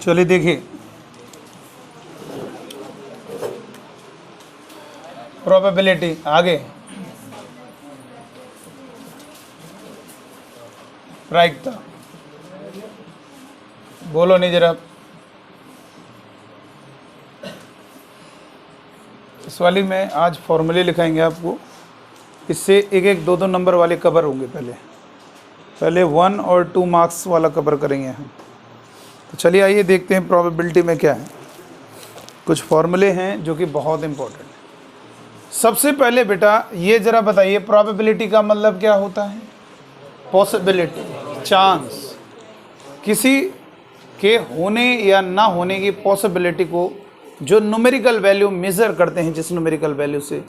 चलिए देखिए, प्रोबेबिलिटी आगे, प्रायिकता बोलो नहीं जरा। इस वाली में आज फॉर्मूले लिखाएंगे आपको, इससे एक एक दो दो नंबर वाले कवर होंगे। पहले 1 और 2 मार्क्स वाला कवर करेंगे हम। तो चलिए आइए देखते हैं प्रोबेबिलिटी में क्या है। कुछ फॉर्मूले हैं जो कि बहुत इंपॉर्टेंट है। सबसे पहले बेटा ये ज़रा बताइए, प्रोबेबिलिटी का मतलब क्या होता है? पॉसिबिलिटी, चांस, किसी के होने या ना होने की पॉसिबिलिटी को जो न्यूमेरिकल वैल्यू मेज़र करते हैं, जिस न्यूमेरिकल वैल्यू से,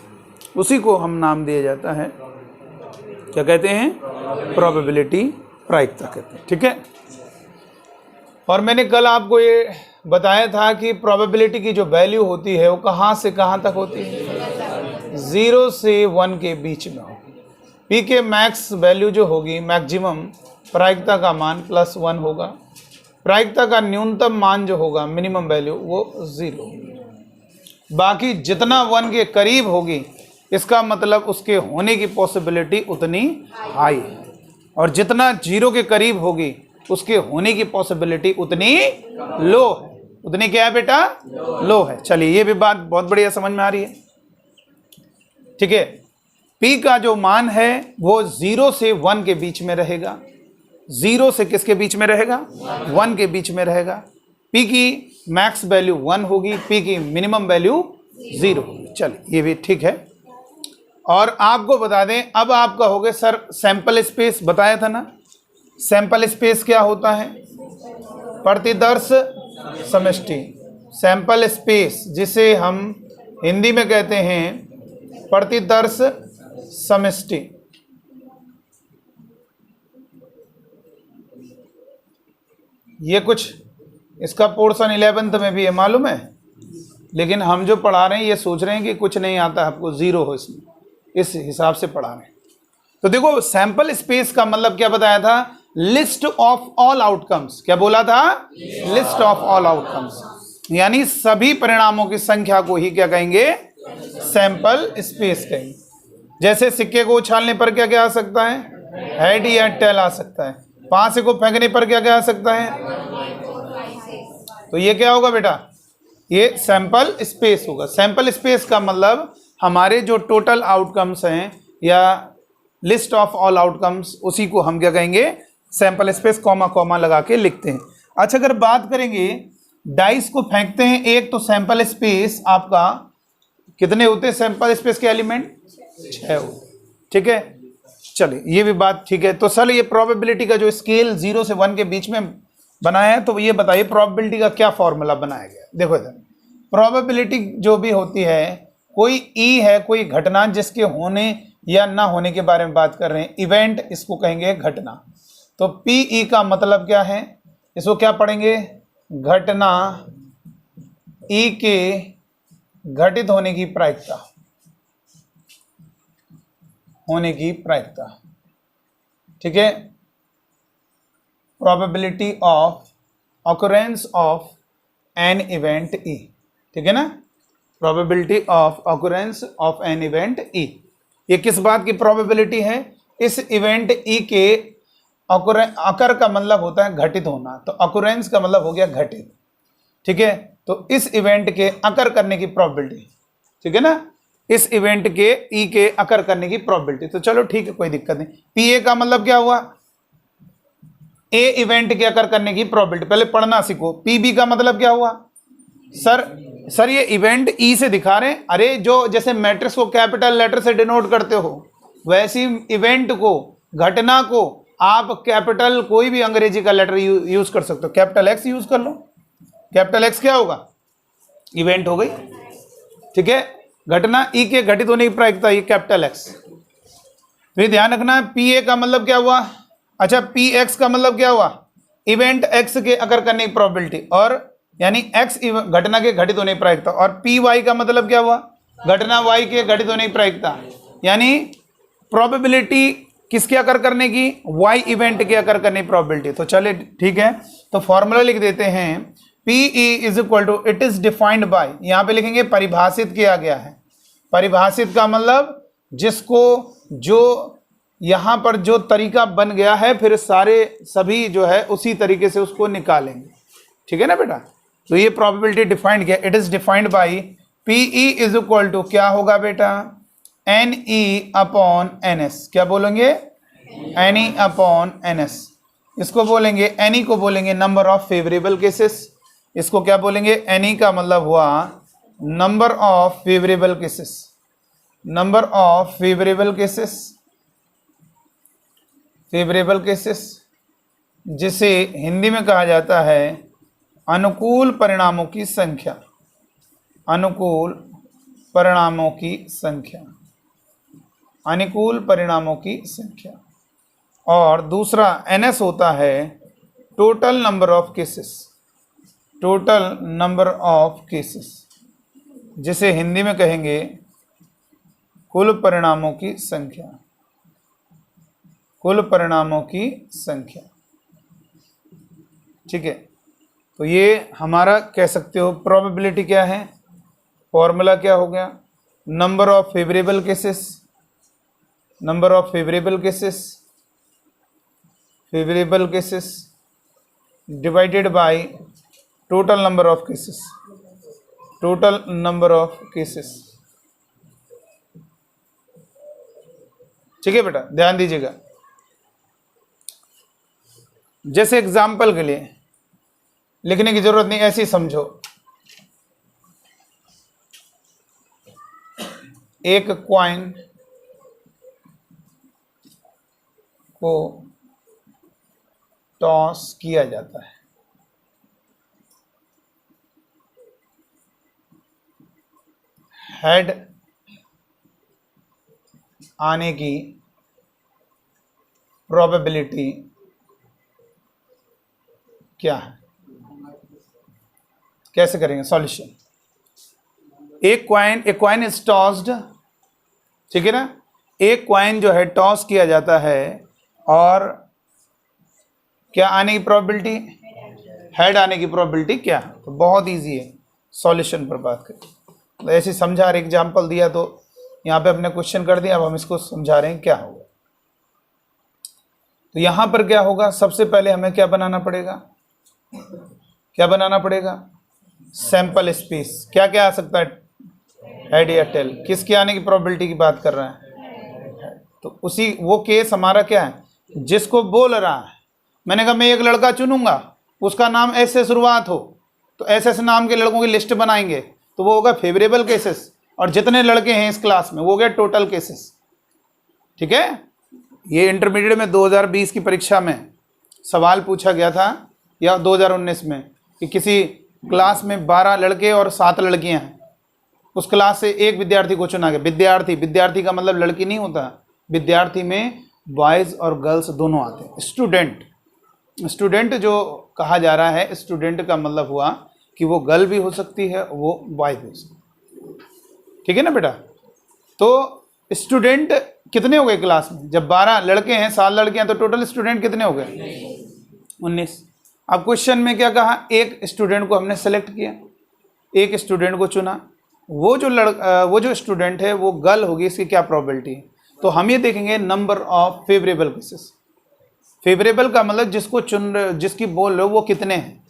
उसी को हम नाम दिया जाता है, क्या कहते हैं? प्रोबेबिलिटी, प्रायिकता कहते हैं। ठीक है। और मैंने कल आपको ये बताया था कि प्रोबेबिलिटी की जो वैल्यू होती है वो कहाँ से कहाँ तक होती है? 0 से 1 के बीच में होगी। पी के मैक्स वैल्यू जो होगी, मैक्सिमम, प्रायिकता का मान +1 होगा। प्रायिकता का न्यूनतम मान जो होगा, मिनिमम वैल्यू, वो 0 होगी। बाकी जितना 1 के करीब होगी, इसका मतलब उसके होने की पॉसिबिलिटी उतनी हाई है, और जितना 0 के करीब होगी उसके होने की पॉसिबिलिटी उतनी लो है। उतनी क्या है बेटा? लो है। चलिए ये भी बात बहुत बढ़िया समझ में आ रही है। ठीक है। पी का जो मान है वो 0 से 1 के बीच में रहेगा। 0 से किसके बीच में रहेगा? 1 के बीच में रहेगा। पी की मैक्स वैल्यू 1 होगी, पी की मिनिमम वैल्यू 0 होगी। चलिए ये भी ठीक है। और आपको बता दें, अब आप कहोगे सर सैंपल स्पेस बताया था ना, सैंपल स्पेस क्या होता है? प्रतिदर्श समष्टि। सैंपल स्पेस जिसे हम हिंदी में कहते हैं प्रतिदर्श समष्टि। ये कुछ इसका पोर्शन 11th में भी है, मालूम है, लेकिन हम जो पढ़ा रहे हैं ये सोच रहे हैं कि कुछ नहीं आता आपको, 0 हो इसमें, इस हिसाब से पढ़ा रहे हैं। तो देखो सैंपल स्पेस का मतलब क्या बताया था? List of all outcomes. क्या बोला था? लिस्ट ऑफ ऑल आउटकम्स, यानी सभी परिणामों की संख्या को ही क्या कहेंगे? सैंपल स्पेस कहेंगे। जैसे सिक्के को उछालने पर क्या क्या आ सकता है? हेड या टेल आ सकता है। पांसे को फेंकने पर क्या क्या आ सकता है? तो ये क्या होगा बेटा? ये सैंपल स्पेस होगा। सैंपल स्पेस का मतलब हमारे जो टोटल आउटकम्स हैं या लिस्ट ऑफ ऑल आउटकम्स, उसी को हम क्या कहेंगे? सैंपल स्पेस, कॉमा कॉमा लगा के लिखते हैं। अच्छा, अगर बात करेंगे डाइस को फेंकते हैं एक, तो सैंपल स्पेस आपका कितने होते हैं? सैंपल स्पेस के एलिमेंट 6 होते। ठीक है। चलिए ये भी बात ठीक है। तो सर ये प्रोबेबिलिटी का जो स्केल 0 से 1 के बीच में बनाया है, तो ये बताइए प्रोबेबिलिटी का क्या फॉर्मूला बनाया गया? देखो इधर प्रोबेबिलिटी जो भी होती है, कोई ई है, कोई घटना जिसके होने या ना होने के बारे में बात कर रहे हैं, इवेंट, इसको कहेंगे घटना। तो पी ई का मतलब क्या है? इसको क्या पढ़ेंगे? घटना ई के घटित होने की प्रायिकता, होने की प्रायिकता। ठीक है। Probability of occurrence of an event E. ठीक है ना? Probability of occurrence of an event E. ये किस बात की प्रोबेबिलिटी है? इस इवेंट ई के अकर का मतलब होता है घटित होना, तो ऑकरेंस का मतलब हो गया घटित। ठीक है। तो इस इवेंट के अकर करने की प्रोबेबिलिटी, ठीक है ना, इस इवेंट के ई के अकर करने की प्रोबेबिलिटी। तो चलो ठीक है, कोई दिक्कत नहीं। पी ए का मतलब क्या हुआ? ए इवेंट के अकर करने की प्रोबेबिलिटी। पहले पढ़ना सीखो। पी बी का मतलब क्या हुआ? सर ये इवेंट ई से दिखा रहे हैं। अरे जो जैसे मैट्रिक्स को कैपिटल लेटर से डिनोट करते हो, वैसी इवेंट को, घटना को आप कैपिटल कोई भी अंग्रेजी का लेटर यूज कर सकते हो। कैपिटल एक्स यूज कर लो। कैपिटल एक्स क्या होगा? इवेंट हो गई। ठीक है। घटना ई के घटित होने की प्रायिकता, ये कैपिटल एक्स। फिर ध्यान रखना, पी ए का मतलब क्या हुआ? अच्छा, पी एक्स का मतलब क्या हुआ? इवेंट एक्स के अकर करने की प्रोबेबिलिटी, और यानी एक्स घटना के घटित होने की प्रायिकता। और पी वाई का मतलब क्या हुआ? घटना वाई के घटित होने की प्रायिकता। यानी प्रोबेबिलिटी किस के अकर करने की, वाई इवेंट के अकर करने की प्रोबेबिलिटी। तो चले ठीक है, तो फॉर्मूला लिख देते हैं PE is equal to, it is defined by, यहाँ पे लिखेंगे परिभाषित किया गया है। परिभाषित का मतलब जिसको, जो यहाँ पर जो तरीका बन गया है फिर सारे सभी जो है उसी तरीके से उसको निकालेंगे, ठीक है ना बेटा। तो ये प्रोबेबिलिटी डिफाइंड किया, it is defined by PE is equal to क्या होगा बेटा, NE अपॉन NS। क्या बोलेंगे, NE अपॉन NS। इसको बोलेंगे, NE को बोलेंगे नंबर ऑफ फेवरेबल केसेस। इसको क्या बोलेंगे, NE का मतलब हुआ number of favourable cases, number of favourable cases, favourable cases, जिसे हिंदी में कहा जाता है अनुकूल परिणामों की संख्या, अनुकूल परिणामों की संख्या, अनुकूल परिणामों की संख्या। और दूसरा NS होता है total number of cases, total number of cases, जिसे हिंदी में कहेंगे कुल परिणामों की संख्या, कुल परिणामों की संख्या, ठीक है। तो ये हमारा कह सकते हो प्रोबेबिलिटी क्या है, फॉर्मूला क्या हो गया, number of favourable cases, number of favourable cases, favourable cases divided by total number of cases, total number of cases, ठीक है बेटा, ध्यान दीजिएगा। जैसे एग्जाम्पल के लिए लिखने की जरूरत नहीं, ऐसे ही समझो। एक क्वाइन को टॉस किया जाता है, हेड आने की प्रोबेबिलिटी क्या है, कैसे करेंगे सॉल्यूशन। एक क्वाइन इज टॉस्ड, ठीक है ना, एक क्वाइन जो है टॉस किया जाता है और क्या आने की प्रोबेबिलिटी, हेड आने की प्रोबेबिलिटी क्या है। तो बहुत इजी है, सॉल्यूशन पर बात करें। तो ऐसे समझा रहे, एग्जाम्पल दिया तो यहाँ पे अपने क्वेश्चन कर दिया, अब हम इसको समझा रहे हैं क्या होगा। तो यहाँ पर क्या होगा, सबसे पहले हमें क्या बनाना पड़ेगा, क्या बनाना पड़ेगा, सैंपल स्पेस। क्या क्या आ सकता है, हेड या टेल, किसके आने की प्रोबेबिलिटी की बात कर रहे हैं। तो उसी वो केस हमारा क्या है, जिसको बोल रहा है, मैंने कहा मैं एक लड़का चुनूंगा, उसका नाम ऐसे से शुरुआत हो, तो ऐसे नाम के लड़कों की लिस्ट बनाएंगे, तो वो होगा फेवरेबल केसेस, और जितने लड़के हैं इस क्लास में वो हो गया टोटल केसेस, ठीक है। ये इंटरमीडिएट में 2020 की परीक्षा में सवाल पूछा गया था, या 2019 में, कि किसी क्लास में 12 लड़के और 7 लड़कियां हैं, उस क्लास से एक विद्यार्थी को चुना गया। विद्यार्थी का मतलब लड़की नहीं होता, विद्यार्थी में बॉयज़ और गर्ल्स दोनों आते हैं। स्टूडेंट जो कहा जा रहा है, स्टूडेंट का मतलब हुआ कि वो गर्ल भी हो सकती है, वो बॉय भी हो सकती है, ठीक है ना बेटा। तो स्टूडेंट कितने हो गए क्लास में, जब 12 लड़के हैं 7 लड़कियां, तो टोटल स्टूडेंट कितने हो गए, 19। अब क्वेश्चन में क्या कहा, एक स्टूडेंट को हमने सेलेक्ट किया, एक स्टूडेंट को चुना, वो जो स्टूडेंट है वो गर्ल होगी, इसकी क्या प्रोबेबिलिटी है। तो हम ये देखेंगे number of favourable cases. Favourable का मतलब जिसकी बोल रहे हो वो कितने हैं,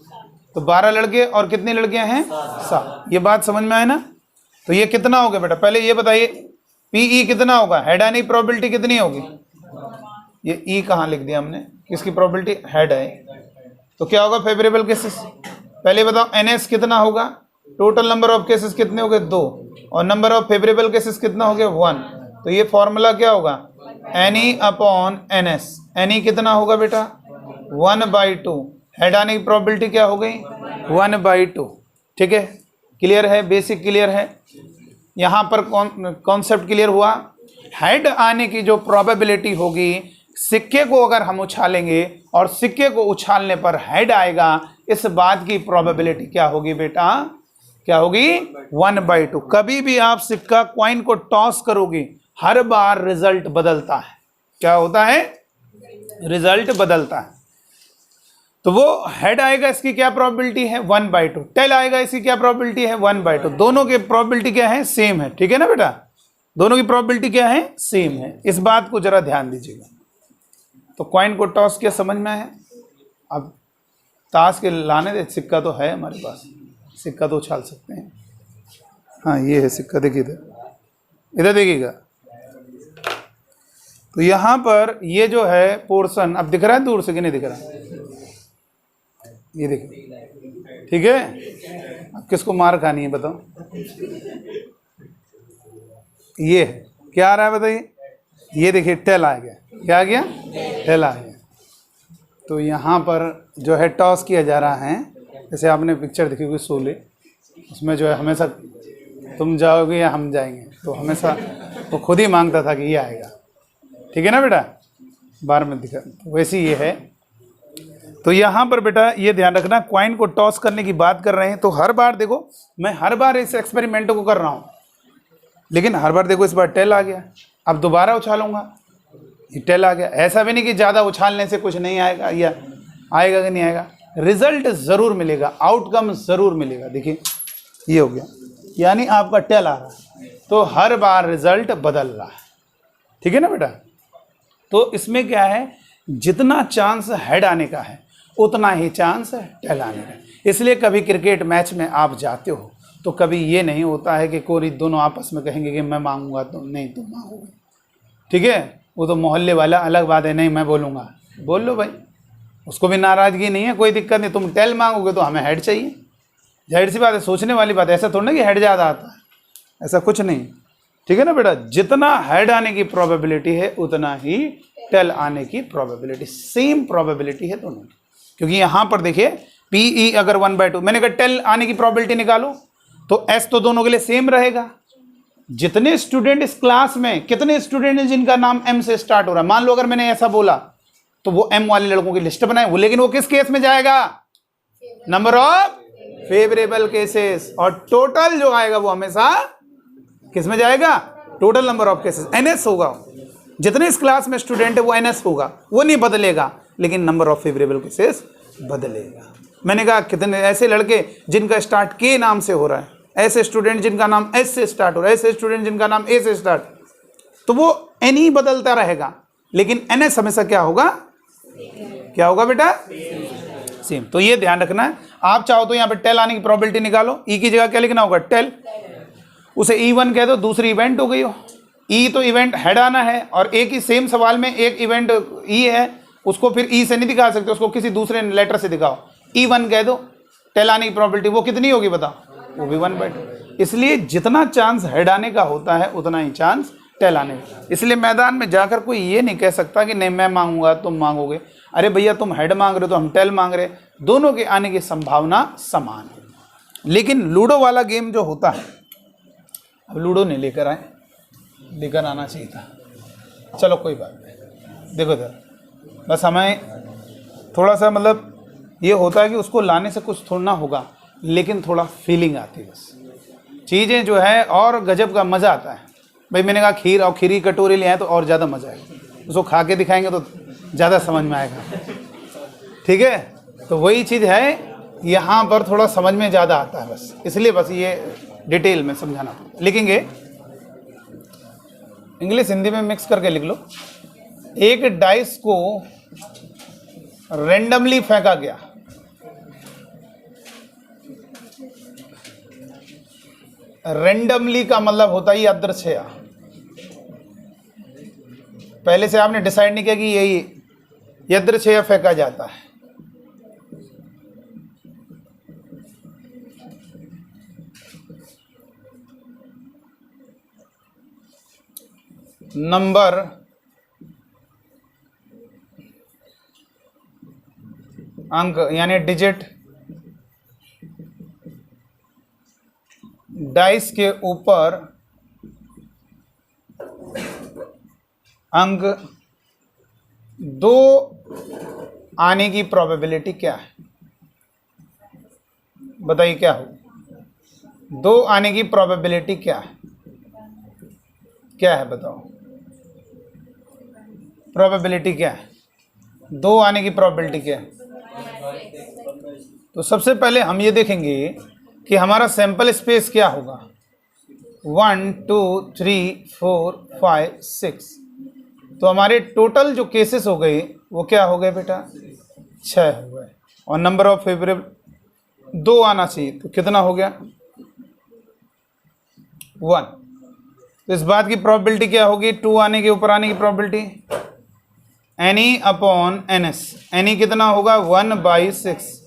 तो 12 लड़के और कितनी लड़कियां हैं, 7। ये बात समझ में आए ना। तो ये कितना हो गया बेटा, पहले ये बताइए, PE कितना होगा, हेड आने की प्रोबेबिलिटी कितनी होगी। ये E कहाँ लिख दिया हमने, किसकी प्रोबेबिलिटी, हेड है, तो क्या होगा फेवरेबल केसेस। पहले बताओ NS कितना होगा, टोटल नंबर ऑफ केसेस कितने हो गए, 2, और नंबर ऑफ फेवरेबल केसेस कितना हो गया, 1। तो ये फॉर्मूला क्या होगा, NE अपॉन NS। NE कितना होगा बेटा, 1/2। हेड आने की प्रोबेबिलिटी क्या हो गई, 1/2, ठीक है। क्लियर है, बेसिक क्लियर है। यहाँ पर कॉन्सेप्ट क्लियर हुआ। हेड आने की जो प्रोबेबिलिटी होगी, सिक्के को अगर हम उछालेंगे और सिक्के को उछालने पर हेड आएगा, इस बात की प्रोबेबिलिटी क्या होगी बेटा, क्या होगी, 1/2। कभी भी आप सिक्का क्वाइन को टॉस करोगे, हर बार रिजल्ट बदलता है। क्या होता है, रिजल्ट बदलता है। तो वो हेड आएगा, इसकी क्या प्रोबेबिलिटी है 1/2, टेल आएगा, इसकी क्या प्रोबेबिलिटी है 1/2। दोनों के प्रोबेबिलिटी क्या है, सेम है। ठीक है ना बेटा, दोनों की प्रोबेबिलिटी क्या है, सेम है। इस बात को जरा ध्यान दीजिएगा। तो कॉइन को टॉस किया, समझ में आया। अब ताश के लाने दे, सिक्का तो है हमारे पास, सिक्का तो उछाल सकते हैं। हाँ ये है सिक्का, देखिए इधर देखिएगा। तो यहाँ पर ये जो है पोर्शन, अब दिख रहा है दूर से कि नहीं दिख रहा, ये देखिए। ठीक है, अब किसको मार खानी है बताओ। ये है, क्या आ रहा है बताइए, ये देखिए टेल आ गया। क्या आ गया, टेल आ गया। तो यहाँ पर जो है टॉस किया जा रहा है। जैसे आपने पिक्चर देखी होगी शोले, उसमें जो है हमेशा तुम जाओगे या हम जाएंगे, तो हमेशा वो खुद ही मांगता था कि ये आएगा। ठीक है ना बेटा, बार में दिखा, वैसे ये है। तो यहाँ पर बेटा ये ध्यान रखना, कॉइन को टॉस करने की बात कर रहे हैं। तो हर बार देखो, मैं हर बार इस एक्सपेरिमेंट को कर रहा हूँ, लेकिन हर बार देखो इस बार टेल आ गया। अब दोबारा उछालूंगा, ये टेल आ गया। ऐसा भी नहीं कि ज़्यादा उछालने से कुछ नहीं आएगा, या आएगा कि नहीं आएगा, रिजल्ट ज़रूर मिलेगा, आउटकम ज़रूर मिलेगा। देखिए ये हो गया, यानी आपका टेल आ रहा है, तो हर बार रिजल्ट बदल रहा है। ठीक है ना बेटा। तो इसमें क्या है, जितना चांस हेड आने का है उतना ही चांस है टेल आने का। इसलिए कभी क्रिकेट मैच में आप जाते हो तो कभी ये नहीं होता है कि कोई दोनों आपस में कहेंगे कि मैं मांगूंगा, तुम नहीं, तुम मांगोगे। ठीक है, वो तो मोहल्ले वाला अलग बात है, नहीं मैं बोलूँगा, बोल लो भाई, उसको भी नाराज़गी नहीं है, कोई दिक्कत नहीं। तुम टेल मांगोगे तो हमें हेड चाहिए, जाहिर सी बात है, सोचने वाली बात है। ऐसा थोड़ा ना कि हेड ज़्यादा आता है, ऐसा कुछ नहीं। ठीक है ना बेटा, जितना हेड आने की प्रोबेबिलिटी है उतना ही टेल आने की प्रोबेबिलिटी, सेम प्रोबेबिलिटी है दोनों की। क्योंकि यहाँ पर देखिए पीई अगर 1/2, मैंने कहा टेल आने की प्रोबेबिलिटी निकालो, तो एस तो दोनों के लिए सेम रहेगा। जितने स्टूडेंट इस क्लास में, कितने स्टूडेंट हैं जिनका नाम एम से स्टार्ट हो रहा है, मान लो अगर मैंने ऐसा बोला तो वो एम वाले लड़कों की लिस्ट बनाए वो, लेकिन वो किस केस में जाएगा, नंबर ऑफ फेवरेबल केसेस। और टोटल जो आएगा वो हमेशा किस में जाएगा, total number of cases, NS होगा। जितने इस क्लास में स्टूडेंट है वो एनएस होगा, वो नहीं बदलेगा, लेकिन नंबर ऑफ फेवरेबल केसेस बदलेगा। मैंने कहा कितने ऐसे लड़के जिनका स्टार्ट के नाम से हो रहा है, ऐसे स्टूडेंट जिनका नाम एस से स्टार्ट हो रहा है, ऐसे स्टूडेंट जिनका नाम ए से स्टार्ट, तो वो एन ही बदलता रहेगा, लेकिन एनएस हमेशा क्या होगा, क्या होगा बेटा, सेम। तो ये ध्यान रखना है। आप चाहो तो यहाँ पे टेल आने की प्रोबेबिलिटी निकालो, ई की जगह क्या लिखना होगा, टेल, उसे E1 कह दो, दूसरी इवेंट हो गई हो। ई तो इवेंट हेड आना है, और एक ही सेम सवाल में एक इवेंट ई है, उसको फिर ई से नहीं दिखा सकते, उसको किसी दूसरे लेटर से दिखाओ, E1 कह दो, टेल आने की प्रोबेबिलिटी वो कितनी होगी बताओ, वो भी 1/2। इसलिए जितना चांस हेड आने का होता है उतना ही चांस टेल आने का। इसलिए मैदान में जाकर कोई ये नहीं कह सकता कि नहीं मैं मांगूंगा तुम मांगोगे। अरे भैया तुम हेड मांग रहे हो तो हम टेल मांग रहे, दोनों के आने की संभावना समान है। लेकिन लूडो वाला गेम जो होता है, अब लूडो नहीं लेकर आए, लेकर आना चाहिए था, चलो कोई बात नहीं। देखो इधर बस हमें थोड़ा सा मतलब ये होता है कि उसको लाने से कुछ थोड़ा ना होगा, लेकिन थोड़ा फीलिंग आती है बस, चीज़ें जो है और गजब का मज़ा आता है। भाई मैंने कहा खीर और खीरी कटोरी ले आए तो और ज़्यादा मज़ा आएगा, उसको खा के दिखाएंगे तो ज़्यादा समझ में आएगा। ठीक है, तो वही चीज़ है, यहाँ पर थोड़ा समझ में ज़्यादा आता है बस, इसलिए बस ये डिटेल में समझाना पड़ेगा। लिखेंगे इंग्लिश हिंदी में मिक्स करके लिख लो। एक डाइस को रेंडमली फेंका गया, रेंडमली का मतलब होता है यादृच्छया, पहले से आपने डिसाइड नहीं किया कि यही यादृच्छया फेंका जाता है। नंबर अंक यानी डिजिट डाइस के ऊपर अंक 2 आने की प्रोबेबिलिटी क्या है, बताइए क्या हो, 2 आने की प्रोबेबिलिटी क्या है, क्या है बताओ। प्रोबेबिलिटी क्या है, 2 आने की प्रोबेबिलिटी क्या है? तो सबसे पहले हम ये देखेंगे कि हमारा सैंपल स्पेस क्या होगा। 1 2 3 4 5 6, तो हमारे टोटल जो केसेस हो गए वो क्या हो गए बेटा? 6 हो गए। और नंबर ऑफ फेवरेबल 2 आना चाहिए, तो कितना हो गया? 1। तो इस बात की प्रोबेबिलिटी क्या होगी? 2 आने के ऊपर आने की probability n upon n s. N कितना होगा? 1/6।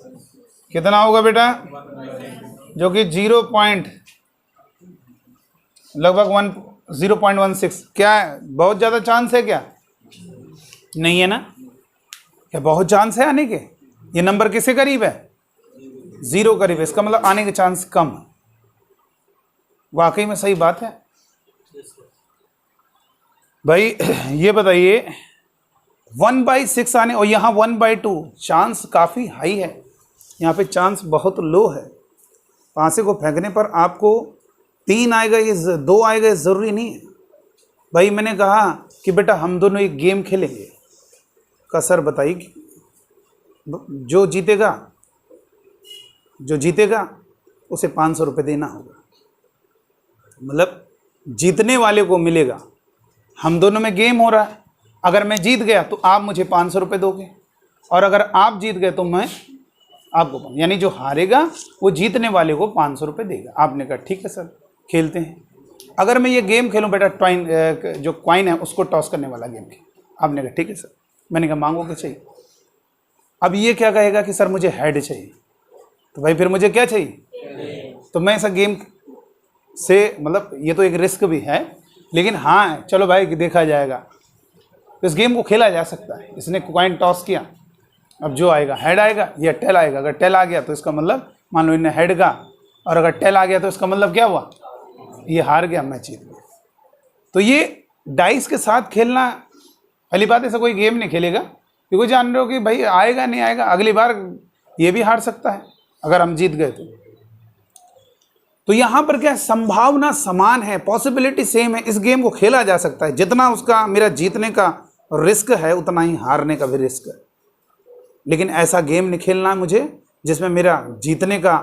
कितना होगा बेटा? जो कि 0.16। क्या है? बहुत ज़्यादा चांस है क्या? नहीं है ना। क्या बहुत चांस है आने के? ये नंबर किसके करीब है? 0 करीब है। इसका मतलब आने के चांस कम है। वाकई में सही बात है भाई। ये बताइए 1/6 आने और यहाँ 1/2, चांस काफ़ी हाई है। यहाँ पे चांस बहुत लो है। पांसे को फेंकने पर आपको 3 आएगा, ये 2 आएगा, ये ज़रूरी नहीं है भाई। मैंने कहा कि बेटा हम दोनों एक गेम खेलेंगे। का सर बताइए, जो जीतेगा उसे 500 रुपये देना होगा। मतलब जीतने वाले को मिलेगा। हम दोनों में गेम हो रहा है। अगर मैं जीत गया तो आप मुझे 500 रुपये दोगे, और अगर आप जीत गए तो मैं आपको, यानी जो हारेगा वो जीतने वाले को 500 रुपये देगा। आपने कहा ठीक है सर, खेलते हैं। अगर मैं ये गेम खेलूं बेटा, जो कॉइन है उसको टॉस करने वाला गेम खेल। आपने कहा ठीक है सर। मैंने कहा मांगो क्या चाहिए? अब ये क्या कहेगा कि सर मुझे हेड चाहिए। तो भाई फिर मुझे क्या चाहिए? तो मैं ऐसा गेम से, मतलब ये तो एक रिस्क भी है, लेकिन हाँ चलो भाई देखा जाएगा। तो इस गेम को खेला जा सकता है। इसने कॉइन टॉस किया, अब जो आएगा हेड आएगा या टेल आएगा। अगर टेल आ गया तो इसका मतलब मान लो इन्हें हेड का, और अगर टेल आ गया तो इसका मतलब क्या हुआ? ये हार गया, मैं जीत गया। तो ये डाइस के साथ खेलना, पहली बात ऐसा कोई गेम नहीं खेलेगा क्योंकि जान रहे हो कि भाई आएगा नहीं आएगा, अगली बार ये भी हार सकता है अगर हम जीत गए तो यहाँ पर क्या संभावना समान है, पॉसिबिलिटी सेम है। इस गेम को खेला जा सकता है। जितना उसका मेरा जीतने का रिस्क है उतना ही हारने का भी रिस्क है। लेकिन ऐसा गेम नहीं खेलना है मुझे जिसमें मेरा जीतने का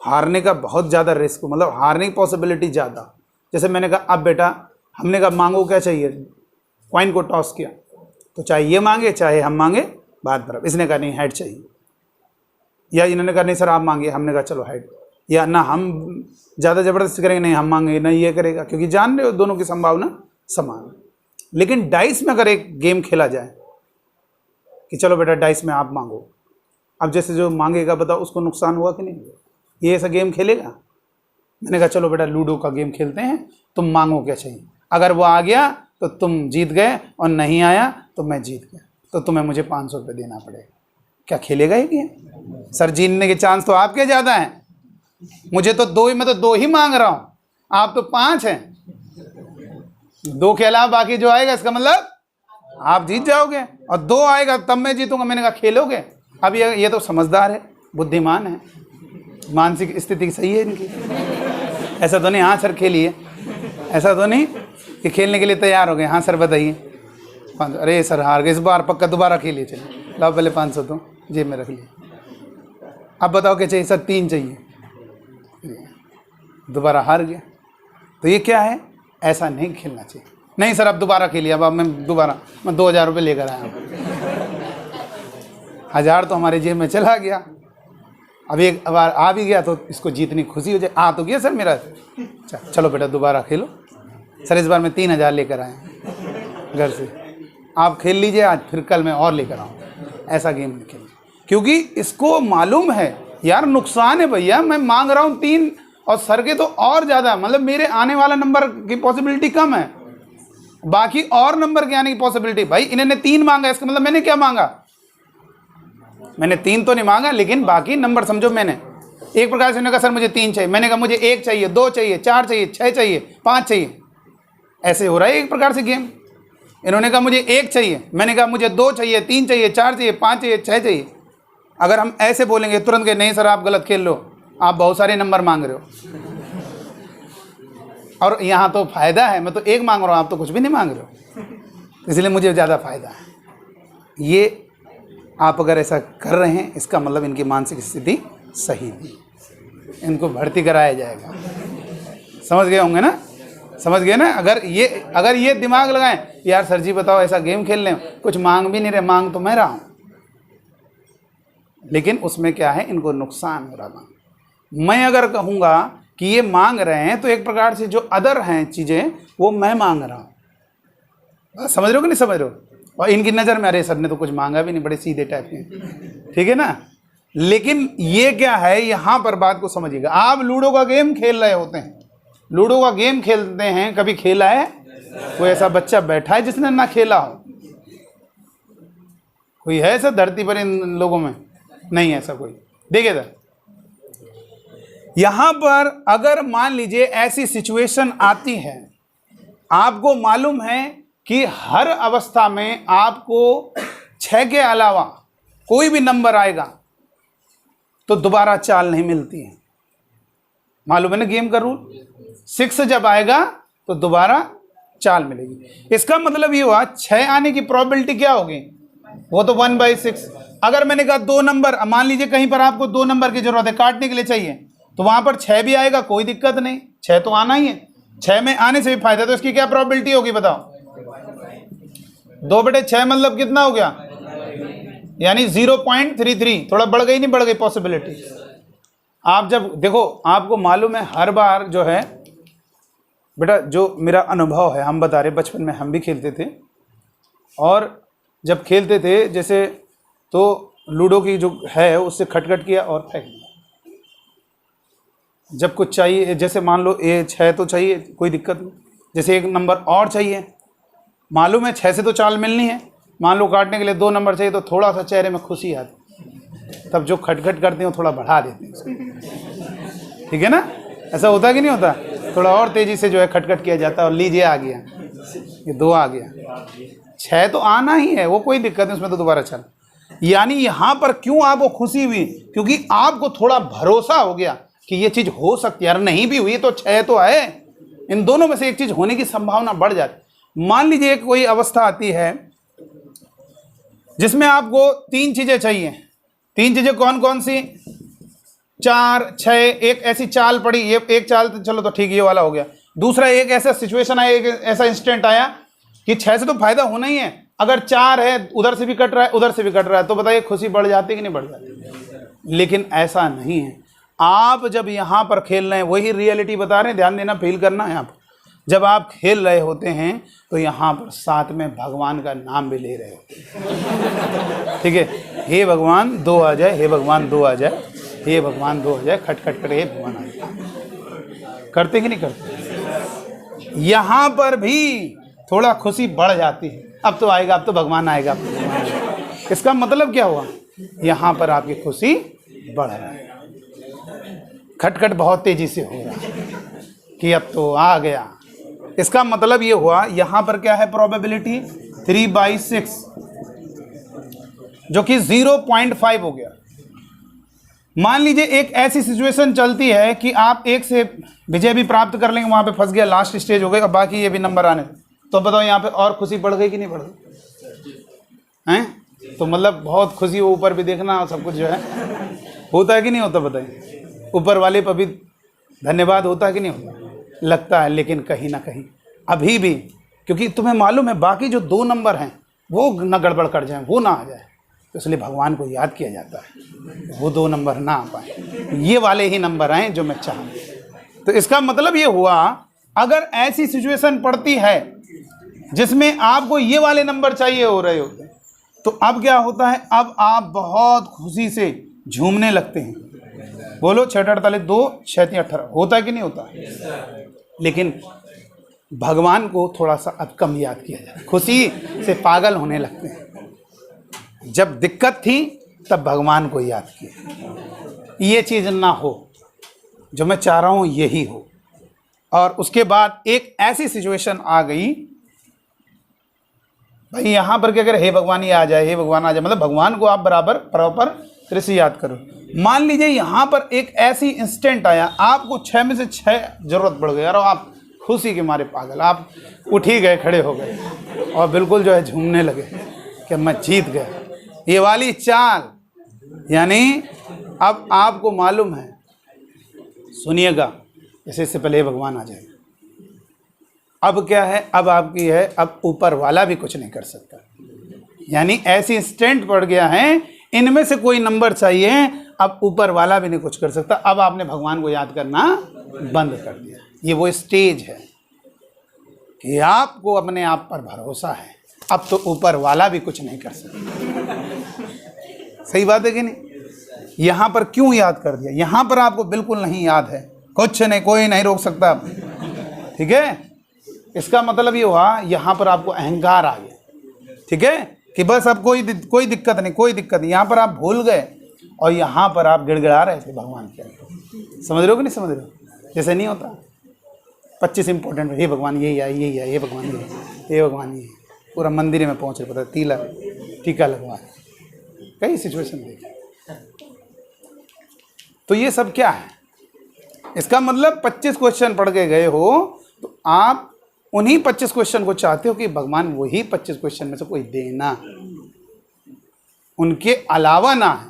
हारने का बहुत ज़्यादा रिस्क, मतलब हारने की पॉसिबिलिटी ज़्यादा। जैसे मैंने कहा अब बेटा, हमने कहा मांगो क्या चाहिए, कॉइन को टॉस किया, तो चाहे ये मांगे चाहे हम मांगे बात बराबर। इसने कहा नहीं हेड चाहिए, या इन्होंने कहा नहीं सर आप मांगिए, हमने कहा चलो हेड। या ना हम ज़्यादा ज़बरदस्ती करेंगे, नहीं हम मांगेंगे, ना ये करेगा, क्योंकि जान रहे हो दोनों की संभावना समान है। लेकिन डाइस में अगर एक गेम खेला जाए कि चलो बेटा डाइस में आप मांगो, अब जैसे जो मांगेगा बताओ उसको नुकसान हुआ कि नहीं हुआ? ये ऐसा गेम खेलेगा? मैंने कहा चलो बेटा लूडो का गेम खेलते हैं, तुम मांगो क्या चाहिए, अगर वो आ गया तो तुम जीत गए, और नहीं आया तो मैं जीत गया, तो तुम्हें मुझे 500 रुपये देना पड़ेगा। क्या खेलेगा ये गेम? सर जीतने के चांस तो आपके ज़्यादा हैं। मुझे तो 2 ही, मैं तो 2 ही मांग रहा हूँ, आप तो 5 हैं। 2 के अलावा बाकी जो आएगा इसका मतलब आप जीत जाओगे, और 2 आएगा तब मैं जीतूंगा। मैंने कहा खेलोगे? अब ये तो समझदार है, बुद्धिमान है, मानसिक स्थिति सही है इनकी। ऐसा तो नहीं हाँ सर खेलिए, ऐसा तो नहीं कि खेलने के लिए तैयार हो गए, हाँ सर बताइए। अरे सर हार गए इस बार, पक्का दोबारा खेलिए। चलिए लाओ पहले 500 तो जेब में रख लिए। अब बताओ क्या चाहिए? सर 3 चाहिए। दोबारा हार गया। तो ये क्या है? ऐसा नहीं खेलना चाहिए। नहीं सर अब दोबारा खेलिए, अब मैं 2000 रुपये लेकर आया हूँ। 1000 तो हमारे जेब में चला गया। अब एक बार आ भी गया तो इसको जीतनी खुशी हो जाए। आ तो गया सर मेरा, चलो बेटा दोबारा खेलो। सर इस बार मैं 3000 लेकर आया घर से, आप खेल लीजिए आज, फिर कल मैं और लेकर आऊँ। ऐसा गेम नहीं खेलना, क्योंकि इसको मालूम है यार नुकसान है भैया। मैं मांग रहा हूँ 3 और सर के तो और ज़्यादा, मतलब मेरे आने वाला नंबर की पॉसिबिलिटी कम है, बाकी और नंबर के आने की पॉसिबिलिटी। भाई इन्होंने 3 मांगा, इसका मतलब मैंने क्या मांगा? मैंने 3 तो नहीं मांगा, लेकिन बाकी नंबर समझो मैंने एक प्रकार से। उन्होंने कहा सर मुझे 3 चाहिए, मैंने कहा मुझे 1 चाहिए, 2 चाहिए, 4 चाहिए, 6 चाहिए, 5 चाहिए। ऐसे हो रहा है एक प्रकार से गेम। इन्होंने कहा मुझे 1 चाहिए, मैंने कहा मुझे 2 चाहिए, 3 चाहिए, 4 चाहिए, 5 चाहिए, 6 चाहिए। अगर हम ऐसे बोलेंगे तुरंत के नहीं सर आप गलत खेल लो, आप बहुत सारे नंबर मांग रहे हो, और यहाँ तो फायदा है, मैं तो 1 मांग रहा हूँ, आप तो कुछ भी नहीं मांग रहे हो। इसलिए मुझे ज़्यादा फायदा है। ये आप अगर ऐसा कर रहे हैं इसका मतलब इनकी मानसिक स्थिति सही नहीं, इनको भर्ती कराया जाएगा। समझ गए होंगे ना, समझ गए ना। अगर ये दिमाग लगाएं, यार सर जी बताओ ऐसा गेम खेल लें, कुछ मांग भी नहीं रहे, मांग तो मैं रहा हूँ, लेकिन उसमें क्या है, इनको नुकसान हो रहा। मैं अगर कहूँगा कि ये मांग रहे हैं तो एक प्रकार से जो अदर हैं चीज़ें वो मैं मांग रहा हूँ। समझ रहे हो कि नहीं समझ रहे हो। और इनकी नज़र में अरे सर ने तो कुछ मांगा भी नहीं, बड़े सीधे टाइप के, ठीक है ना। लेकिन ये क्या है, यहाँ पर बात को समझिएगा। आप लूडो का गेम खेल रहे होते हैं, लूडो का गेम खेलते हैं, कभी खेला है? कोई ऐसा बच्चा बैठा है जिसने ना खेला हो? कोई है ऐसा धरती पर इन लोगों में? नहीं ऐसा कोई। देखिए सर, यहां पर अगर मान लीजिए ऐसी सिचुएशन आती है, आपको मालूम है कि हर अवस्था में आपको 6 के अलावा कोई भी नंबर आएगा तो दोबारा चाल नहीं मिलती है। मालूम है ना गेम का रूल, 6 जब आएगा तो दोबारा चाल मिलेगी। इसका मतलब ये हुआ 6 आने की प्रोबेबिलिटी क्या होगी, वो तो 1/6। अगर मैंने कहा 2 नंबर, मान लीजिए कहीं पर आपको 2 नंबर की जरूरत है, काटने के लिए चाहिए, तो वहां पर 6 भी आएगा, कोई दिक्कत नहीं, 6 तो आना ही है। 6 में आने से भी फायदा, तो इसकी क्या प्रोबेबिलिटी होगी बताओ? 2/6 मतलब कितना हो गया, यानी 0.33। थोड़ा बढ़ गई, नहीं बढ़ गई पॉसिबिलिटी? आप जब देखो, आपको मालूम है हर बार जो है बेटा, जो मेरा अनुभव है, हम बता रहे बचपन में हम भी खेलते थे, और जब खेलते थे जैसे तो लूडो की जो है उससे खटखट किया और फेंक दिया। जब कुछ चाहिए, जैसे मान लो ये 6 तो चाहिए, कोई दिक्कत नहीं, जैसे 1 नंबर और चाहिए, मालूम है 6 से तो चाल मिलनी है, मान लो काटने के लिए 2 नंबर चाहिए, तो थोड़ा सा चेहरे में खुशी आती, तब जो खटखट करते हैं थोड़ा बढ़ा देते हैं, ठीक है ना। ऐसा होता है कि नहीं होता? थोड़ा और तेज़ी से जो है खटखट किया जाता है, और लीजिए आ गया, ये 2 आ गया, 6 तो आना ही है, वो कोई दिक्कत नहीं, उसमें तो दोबारा चल। यानी यहाँ पर क्यों आपको खुशी हुई, क्योंकि आपको थोड़ा भरोसा हो गया कि ये चीज़ हो सकती है, यार नहीं भी हुई तो 6 तो आए, इन दोनों में से एक चीज़ होने की संभावना बढ़ जाती। मान लीजिए कोई अवस्था आती है जिसमें आपको 3 चीज़ें चाहिए। 3 चीज़ें कौन कौन सी? 4, 6, एक ऐसी चाल पड़ी, ये एक चाल तो चलो तो ठीक, ये वाला हो गया। दूसरा एक ऐसा सिचुएशन आया, एक ऐसा इंस्टेंट आया कि 6 से तो फायदा होना ही है, अगर 4 है, उधर से भी कट रहा है, उधर से भी कट रहा है, तो बताइए खुशी बढ़ जाती है कि नहीं बढ़ जाती? लेकिन ऐसा नहीं है। आप जब यहाँ पर खेल रहे हैं, वही रियलिटी बता रहे हैं, ध्यान देना, फील करना है। आप जब आप खेल रहे होते हैं तो यहाँ पर साथ में भगवान का नाम भी ले रहे हो, ठीक है। हे भगवान 2 आ जाए, हे भगवान 2 आ जाए, हे भगवान 2 आ जाए, खटखट कर हे भगवान आ जाए। करते कि नहीं करते? यहाँ पर भी थोड़ा खुशी बढ़ जाती है, अब तो आएगा, अब तो भगवान आएगा, अब तो भगवान आएगा। इसका मतलब क्या हुआ, यहाँ पर आपकी खुशी बढ़ रहा है, खटखट बहुत तेजी से हो रहा है कि अब तो आ गया। इसका मतलब ये हुआ, यहाँ पर क्या है प्रोबेबिलिटी, 3/6, जो कि 0.5 हो गया। मान लीजिए एक ऐसी सिचुएशन चलती है कि आप 1 से विजय भी प्राप्त कर लेंगे, वहाँ पे फंस गया, लास्ट स्टेज हो गई, अब बाकी ये भी नंबर आने, तो बताओ यहाँ पे और खुशी बढ़ गई कि नहीं बढ़ गई? हैं? तो मतलब बहुत खुशी हो, ऊपर भी देखना सब कुछ जो है होता है कि नहीं होता? बताइए, ऊपर वाले पर भी धन्यवाद होता है कि नहीं होता? लगता है, लेकिन कहीं ना कहीं अभी भी, क्योंकि तुम्हें मालूम है बाकी जो 2 नंबर हैं वो न गड़बड़ कर जाए, वो ना आ जाए, तो इसलिए भगवान को याद किया जाता है, वो 2 नंबर ना आ पाए, ये वाले ही नंबर आए जो मैं चाहूँ। तो इसका मतलब ये हुआ, अगर ऐसी सिचुएशन पड़ती है जिसमें आपको ये वाले नंबर चाहिए हो रहे होते हैं, तो अब क्या होता है, अब आप बहुत खुशी से झूमने लगते हैं। बोलो 6 48 2 6 3 18 होता है कि नहीं होता? लेकिन भगवान को थोड़ा सा अब कम याद किया जाए, खुशी से पागल होने लगते हैं। जब दिक्कत थी तब भगवान को याद किया। ये चीज़ ना हो, जो मैं चाह रहा हूँ यही हो। और उसके बाद एक ऐसी सिचुएशन आ गई, भाई यहाँ पर क्या करे, हे भगवान ही आ जाए, हे भगवान आ जाए, मतलब भगवान को आप बराबर प्रॉपर तरह से याद करो। मान लीजिए यहाँ पर एक ऐसी इंस्टेंट आया, आपको 6 में से 6 जरूरत पड़ गई, और आप खुशी के मारे पागल, आप उठ ही गए, खड़े हो गए और बिल्कुल जो है झूमने लगे कि मैं जीत गया। ये वाली चाल, यानी अब आपको मालूम है, सुनिएगा, इससे पहले भगवान आ जाएगा। अब क्या है, अब आपकी है, अब ऊपर वाला भी कुछ नहीं कर सकता, यानी ऐसी स्टैंड पड़ गया है, इनमें से कोई नंबर चाहिए, अब ऊपर वाला भी नहीं कुछ कर सकता। अब आपने भगवान को याद करना बंद कर दिया। ये वो स्टेज है कि आपको अपने आप पर भरोसा है, अब तो ऊपर वाला भी कुछ नहीं कर सकता। सही बात है कि नहीं? यहां पर क्यों याद कर दिया? यहां पर आपको बिल्कुल नहीं याद है, कुछ नहीं, कोई नहीं रोक सकता, ठीक है। इसका मतलब ये हुआ यहां पर आपको अहंकार आ गया, ठीक है, कि बस अब कोई दिक्कत नहीं, कोई दिक्कत नहीं। यहां पर आप भूल गए और यहां पर आप गिड़गिड़ा रहे थे भगवान के आगे। समझ रहे हो कि नहीं समझ रहे हो? जैसे नहीं होता 25 इंपॉर्टेंट, हे भगवान यही है, यही है, ये भगवान ये, ये भगवान ये, पूरा मंदिर में पहुंच रहे, पता तिलक टीका लगवा, कई सिचुएशन देखे। तो ये सब क्या है? इसका मतलब 25 क्वेश्चन पढ़ के गए हो तो आप उन्हीं 25 क्वेश्चन को चाहते हो कि भगवान वही 25 क्वेश्चन में से कोई देना, उनके अलावा ना है।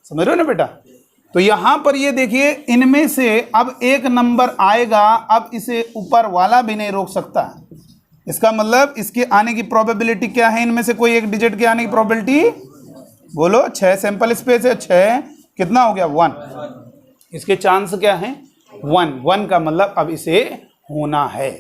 समझ रहे हो ना बेटा? तो यहां पर ये देखिए, इनमें से अब एक नंबर आएगा, अब इसे ऊपर वाला भी नहीं रोक सकता। इसका मतलब इसके आने की प्रोबेबिलिटी क्या है? इनमें से कोई एक डिजिट के आने की प्रोबेबिलिटी बोलो। 6 सैंपल स्पेस है, 6 कितना हो गया? 1। इसके चांस क्या है? 1 का मतलब अब इसे होना है।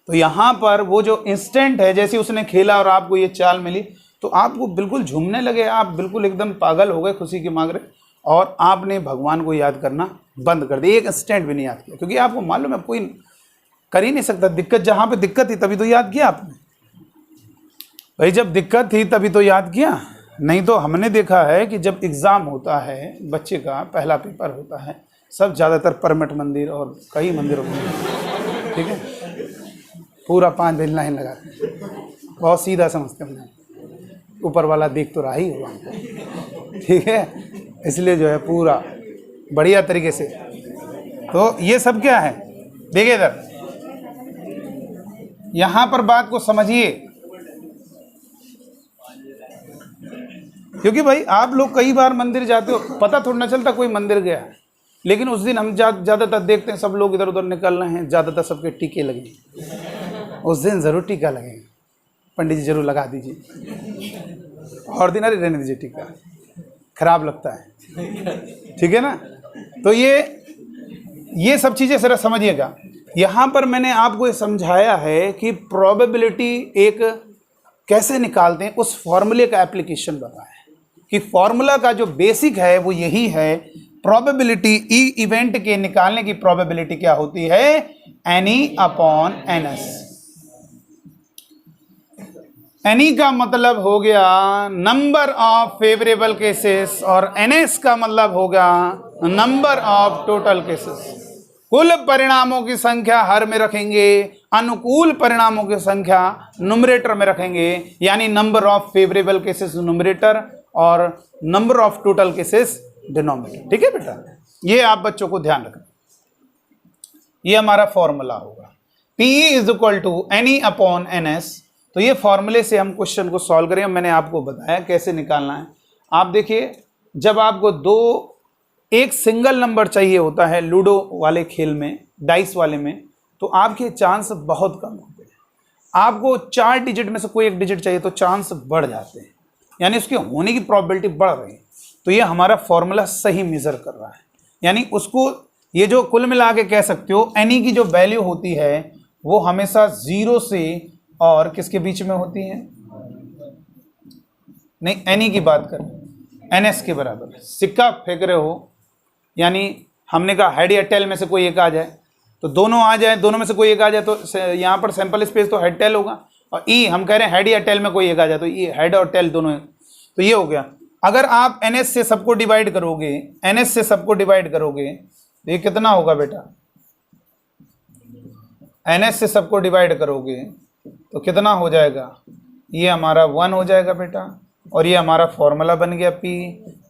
तो यहाँ पर वो जो इंस्टेंट है, जैसे उसने खेला और आपको ये चाल मिली तो आपको बिल्कुल झूमने लगे, आप बिल्कुल एकदम पागल हो गए खुशी के मारे, और आपने भगवान को याद करना बंद कर दिया। एक इंस्टेंट भी नहीं याद किया, क्योंकि आपको मालूम है कोई कर ही नहीं सकता। दिक्कत जहाँ पे दिक्कत थी तभी तो याद किया आपने भाई, जब दिक्कत थी तभी तो याद किया। नहीं तो हमने देखा है कि जब एग्ज़ाम होता है, बच्चे का पहला पेपर होता है, सब ज़्यादातर परमठ मंदिर और कई मंदिरों में, ठीक है, पूरा 5 दिन लाइन लगाते हैं, बहुत सीधा समझते हैं, ऊपर वाला देख तो रहा ही होगा, ठीक है, इसलिए जो है पूरा बढ़िया तरीके से। तो ये सब क्या है? देखिए इधर, यहाँ पर बात को समझिए, क्योंकि भाई आप लोग कई बार मंदिर जाते हो, पता थोड़ा ना चलता कोई मंदिर गया है, लेकिन उस दिन हम ज़्यादातर देखते हैं सब लोग इधर उधर निकल रहे हैं, ज़्यादातर सबके टीके लगे। उस दिन ज़रूर टीका लगेगा, पंडित जी जरूर लगा दीजिए, ऑर्डिनरी रहने दीजिए, टीका खराब लगता है, ठीक है ना। तो ये सब चीज़ें जरा समझिएगा। यहाँ पर मैंने आपको ये समझाया है कि प्रोबेबिलिटी एक कैसे निकालते हैं, उस फॉर्मूले का एप्लीकेशन बताया है कि फॉर्मूला का जो बेसिक है वो यही है, प्रोबेबिलिटी इवेंट के निकालने की प्रोबेबिलिटी क्या होती है? Any upon NS. एनी का मतलब हो गया नंबर ऑफ फेवरेबल केसेस और एनएस का मतलब होगा नंबर ऑफ टोटल केसेस। कुल परिणामों की संख्या हर में रखेंगे, अनुकूल परिणामों की संख्या नुमरेटर में रखेंगे, यानी number of favourable cases numerator और number of total cases denominator. ठीक है बेटा, ये आप बच्चों को ध्यान रखना। ये हमारा फॉर्मूला होगा P is equal to n upon NS। तो ये फॉर्मूले से हम क्वेश्चन को सॉल्व करेंगे। मैंने आपको बताया कैसे निकालना है। आप देखिए, जब आपको एक सिंगल नंबर चाहिए होता है लूडो वाले खेल में, डाइस वाले में, तो आपके चांस बहुत कम होते हैं। आपको 4 डिजिट में से कोई एक डिजिट चाहिए तो चांस बढ़ जाते हैं, यानी उसके होने की प्रोबेबिलिटी बढ़ रही है। तो ये हमारा फॉर्मूला सही मेजर कर रहा है, यानी उसको ये जो कुल मिला के कह सकते हो एनी की जो वैल्यू होती है वो हमेशा 0 से और किसके बीच में होती है? नहीं, एनी की बात करें, NS के बराबर। सिक्का फेंक रहे हो, यानी हमने कहा हेड या टेल में से कोई एक आ जाए, तो दोनों आ जाए, दोनों में से कोई एक आ जाए तो यहाँ पर सैंपल स्पेस तो हेड टेल होगा, और ई हम कह रहे हैं हेड या टेल में कोई एक आ जाए तो ये हेड और टेल दोनों है। तो ये हो गया। अगर आप NS से सबको डिवाइड करोगे, NS से सबको डिवाइड करोगे तो ये कितना होगा बेटा? NS से सबको डिवाइड करोगे तो कितना हो जाएगा? ये हमारा 1 हो जाएगा बेटा, और ये हमारा फॉर्मूला बन गया P,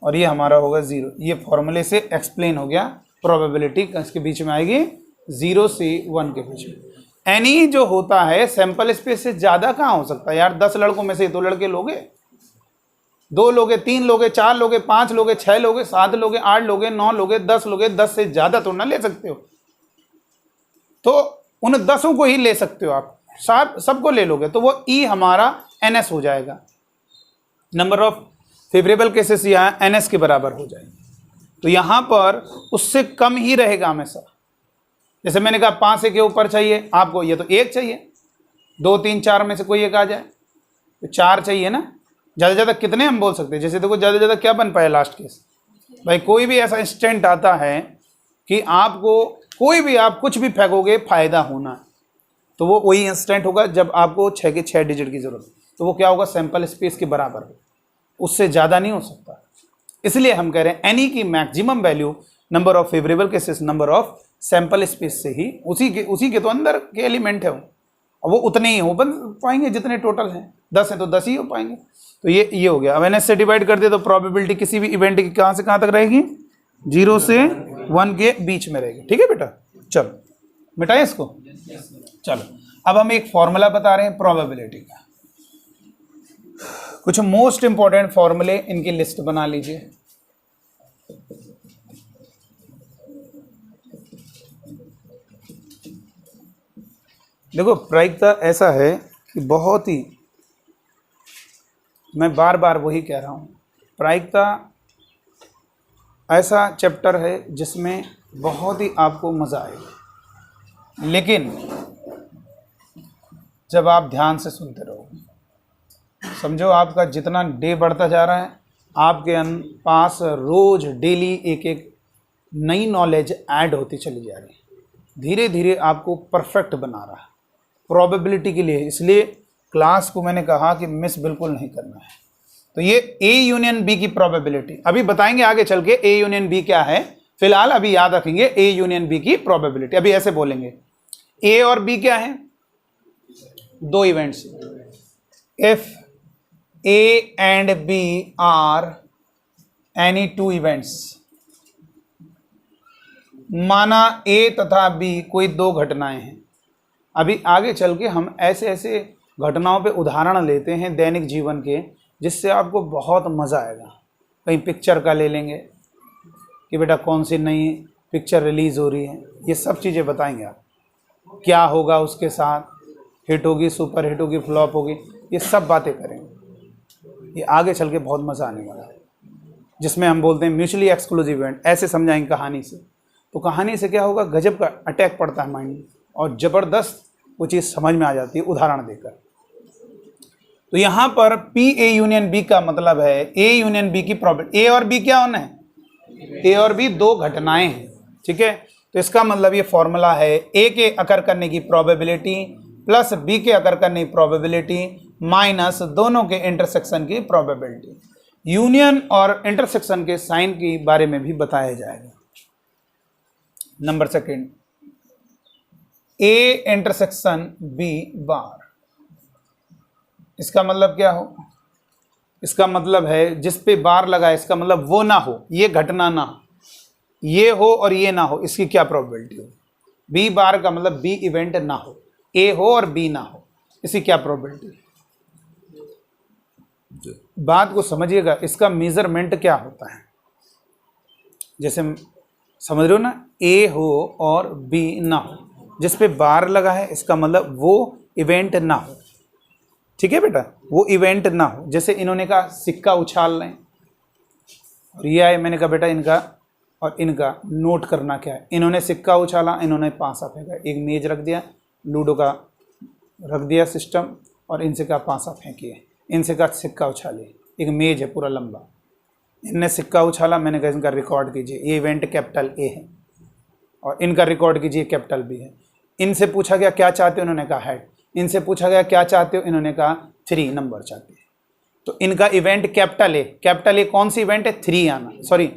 और ये हमारा होगा 0। ये फॉर्मूले से एक्सप्लेन हो गया प्रोबेबिलिटी, इसके बीच में आएगी 0 से 1 के बीच में। एनी जो होता है सैंपल स्पेस से ज्यादा कहाँ हो सकता है यार? 10 लड़कों में से 2 लड़के लोगे, 2 लोगे, 3 लोगे, 4 लोगे, 5 लोगे, 6 लोगे, 7 लोगे, 8 लोगे, 9 लोगे, 10 लोगे, 10 से ज्यादा तो ना ले सकते हो। तो उन 10 को ही ले सकते हो आप, सबको ले लोगे तो वो ई हमारा NS हो जाएगा, नंबर ऑफ फेवरेबल केसेस यहाँ NS के बराबर हो जाएगा। तो यहाँ पर उससे कम ही रहेगा हमेशा। जैसे मैंने कहा 5 से के ऊपर चाहिए आपको, ये तो 1 चाहिए, 2 3 4 में से कोई एक आ जाए तो 4 चाहिए ना। ज़्यादा ज़्यादा कितने हम बोल सकते हैं? जैसे देखो ज़्यादा ज़्यादा क्या बन पाए लास्ट केस भाई, कोई भी ऐसा इंस्टेंट आता है कि आपको कोई भी आप कुछ भी फेंकोगे फ़ायदा होना, तो वो वही इंस्टेंट होगा जब आपको 6 के 6 डिजिट की ज़रूरत, तो वो क्या होगा? सैंपल स्पेस के बराबर हो, उससे ज़्यादा नहीं हो सकता। इसलिए हम कह रहे हैं एनी की maximum value number of favourable cases number of sample space से ही, उसी के तो अंदर के एलिमेंट है वो, और वो उतने ही हो पाएंगे जितने टोटल हैं। 10 है तो 10 ही हो पाएंगे। तो ये हो गया। अब NS से डिवाइड कर दे तो प्रोबेबिलिटी किसी भी इवेंट की कहाँ से कहाँ तक रहेगी? 0 से 1 के बीच में रहेगी। ठीक है बेटा, चलो मिटाएं इसको। चलो अब हम एक फॉर्मूला बता रहे हैं प्रोबेबिलिटी का। कुछ मोस्ट इंपॉर्टेंट फॉर्मूले इनकी लिस्ट बना लीजिए। देखो प्रायिकता ऐसा है कि बहुत ही, मैं बार बार वही कह रहा हूँ, प्रायिकता ऐसा चैप्टर है जिसमें बहुत ही आपको मज़ा आएगा, लेकिन जब आप ध्यान से सुनते रहोगे। समझो आपका जितना डे बढ़ता जा रहा है, आपके पास रोज डेली एक एक नई नॉलेज ऐड होती चली जा रही है, धीरे धीरे आपको परफेक्ट बना रहा है प्रोबेबिलिटी के लिए। इसलिए क्लास को मैंने कहा कि मिस बिल्कुल नहीं करना है। तो ये A यूनियन B की प्रोबेबिलिटी अभी बताएंगे आगे चल के A यूनियन B क्या है, फिलहाल अभी याद रखेंगे A यूनियन B की प्रोबेबिलिटी। अभी ऐसे बोलेंगे A और B क्या है? 2 events. If A and B are any 2 events, माना A तथा B कोई 2 घटनाएं हैं। अभी आगे चल के हम ऐसे ऐसे घटनाओं पे उदाहरण लेते हैं दैनिक जीवन के, जिससे आपको बहुत मज़ा आएगा। कहीं पिक्चर का ले लेंगे कि बेटा कौन सी नई पिक्चर रिलीज़ हो रही है, ये सब चीज़ें बताएंगे आप, क्या होगा उसके साथ, हिट होगी, सुपर हिट होगी, फ्लॉप होगी, ये सब बातें करेंगे। ये आगे चल के बहुत मज़ा आने वाला है, जिसमें हम बोलते हैं म्यूचुअली एक्सक्लूसिव इवेंट। ऐसे समझाएंगे कहानी से, तो कहानी से क्या होगा? गजब का अटैक पड़ता है माइंड में और ज़बरदस्त वो चीज़ समझ में आ जाती है उदाहरण देकर। तो यहाँ पर P A यूनियन B का मतलब है A यूनियन B की प्रोबेबिलिटी। A और B क्या होना है? A और B 2 घटनाएं हैं, ठीक है। तो इसका मतलब ये फॉर्मूला है A के अकर करने की प्रोबेबिलिटी प्लस B के अकर करने की प्रोबेबिलिटी माइनस दोनों के इंटरसेक्शन की प्रोबेबिलिटी। यूनियन और इंटरसेक्शन के साइन के बारे में भी बताया जाएगा। Number second, A intersection B बार, इसका मतलब क्या हो? इसका मतलब है जिस पे बार लगा है, इसका मतलब वो ना हो, ये घटना ना हो, ये हो और ये ना हो, इसकी क्या प्रोबेबिलिटी हो? B बार का मतलब B इवेंट ना हो, A हो और B ना हो, इसकी क्या प्रोबेबिलिटी? बात को समझिएगा, इसका मेजरमेंट क्या होता है? जैसे समझ रहे हो ना, A हो और B ना हो, जिस पे बार लगा है इसका मतलब वो इवेंट ना हो, ठीक है बेटा, वो इवेंट ना हो। जैसे इन्होंने कहा सिक्का उछाल लें और ये आए, मैंने कहा बेटा इनका और इनका नोट करना क्या है। इन्होंने सिक्का उछाला, इन्होंने पासा फेंका, एक मेज रख दिया, लूडो का रख दिया सिस्टम, और इनसे कहा पासा फेंकिए, इनसे कहा सिक्का उछालिए, एक मेज है पूरा लंबा, इनने सिक्का उछाला, मैंने कहा इनका रिकॉर्ड कीजिए, ये इवेंट कैपिटल A है, और इनका रिकॉर्ड कीजिए कैपिटल B है। इनसे पूछा गया क्या चाहते हो, इन्होंने कहा हेड। इनसे पूछा गया क्या चाहते हो, इन्होंने कहा 3 नंबर चाहते हैं। तो इनका इवेंट कैपिटल A कौन सी इवेंट है? 3 आना, सॉरी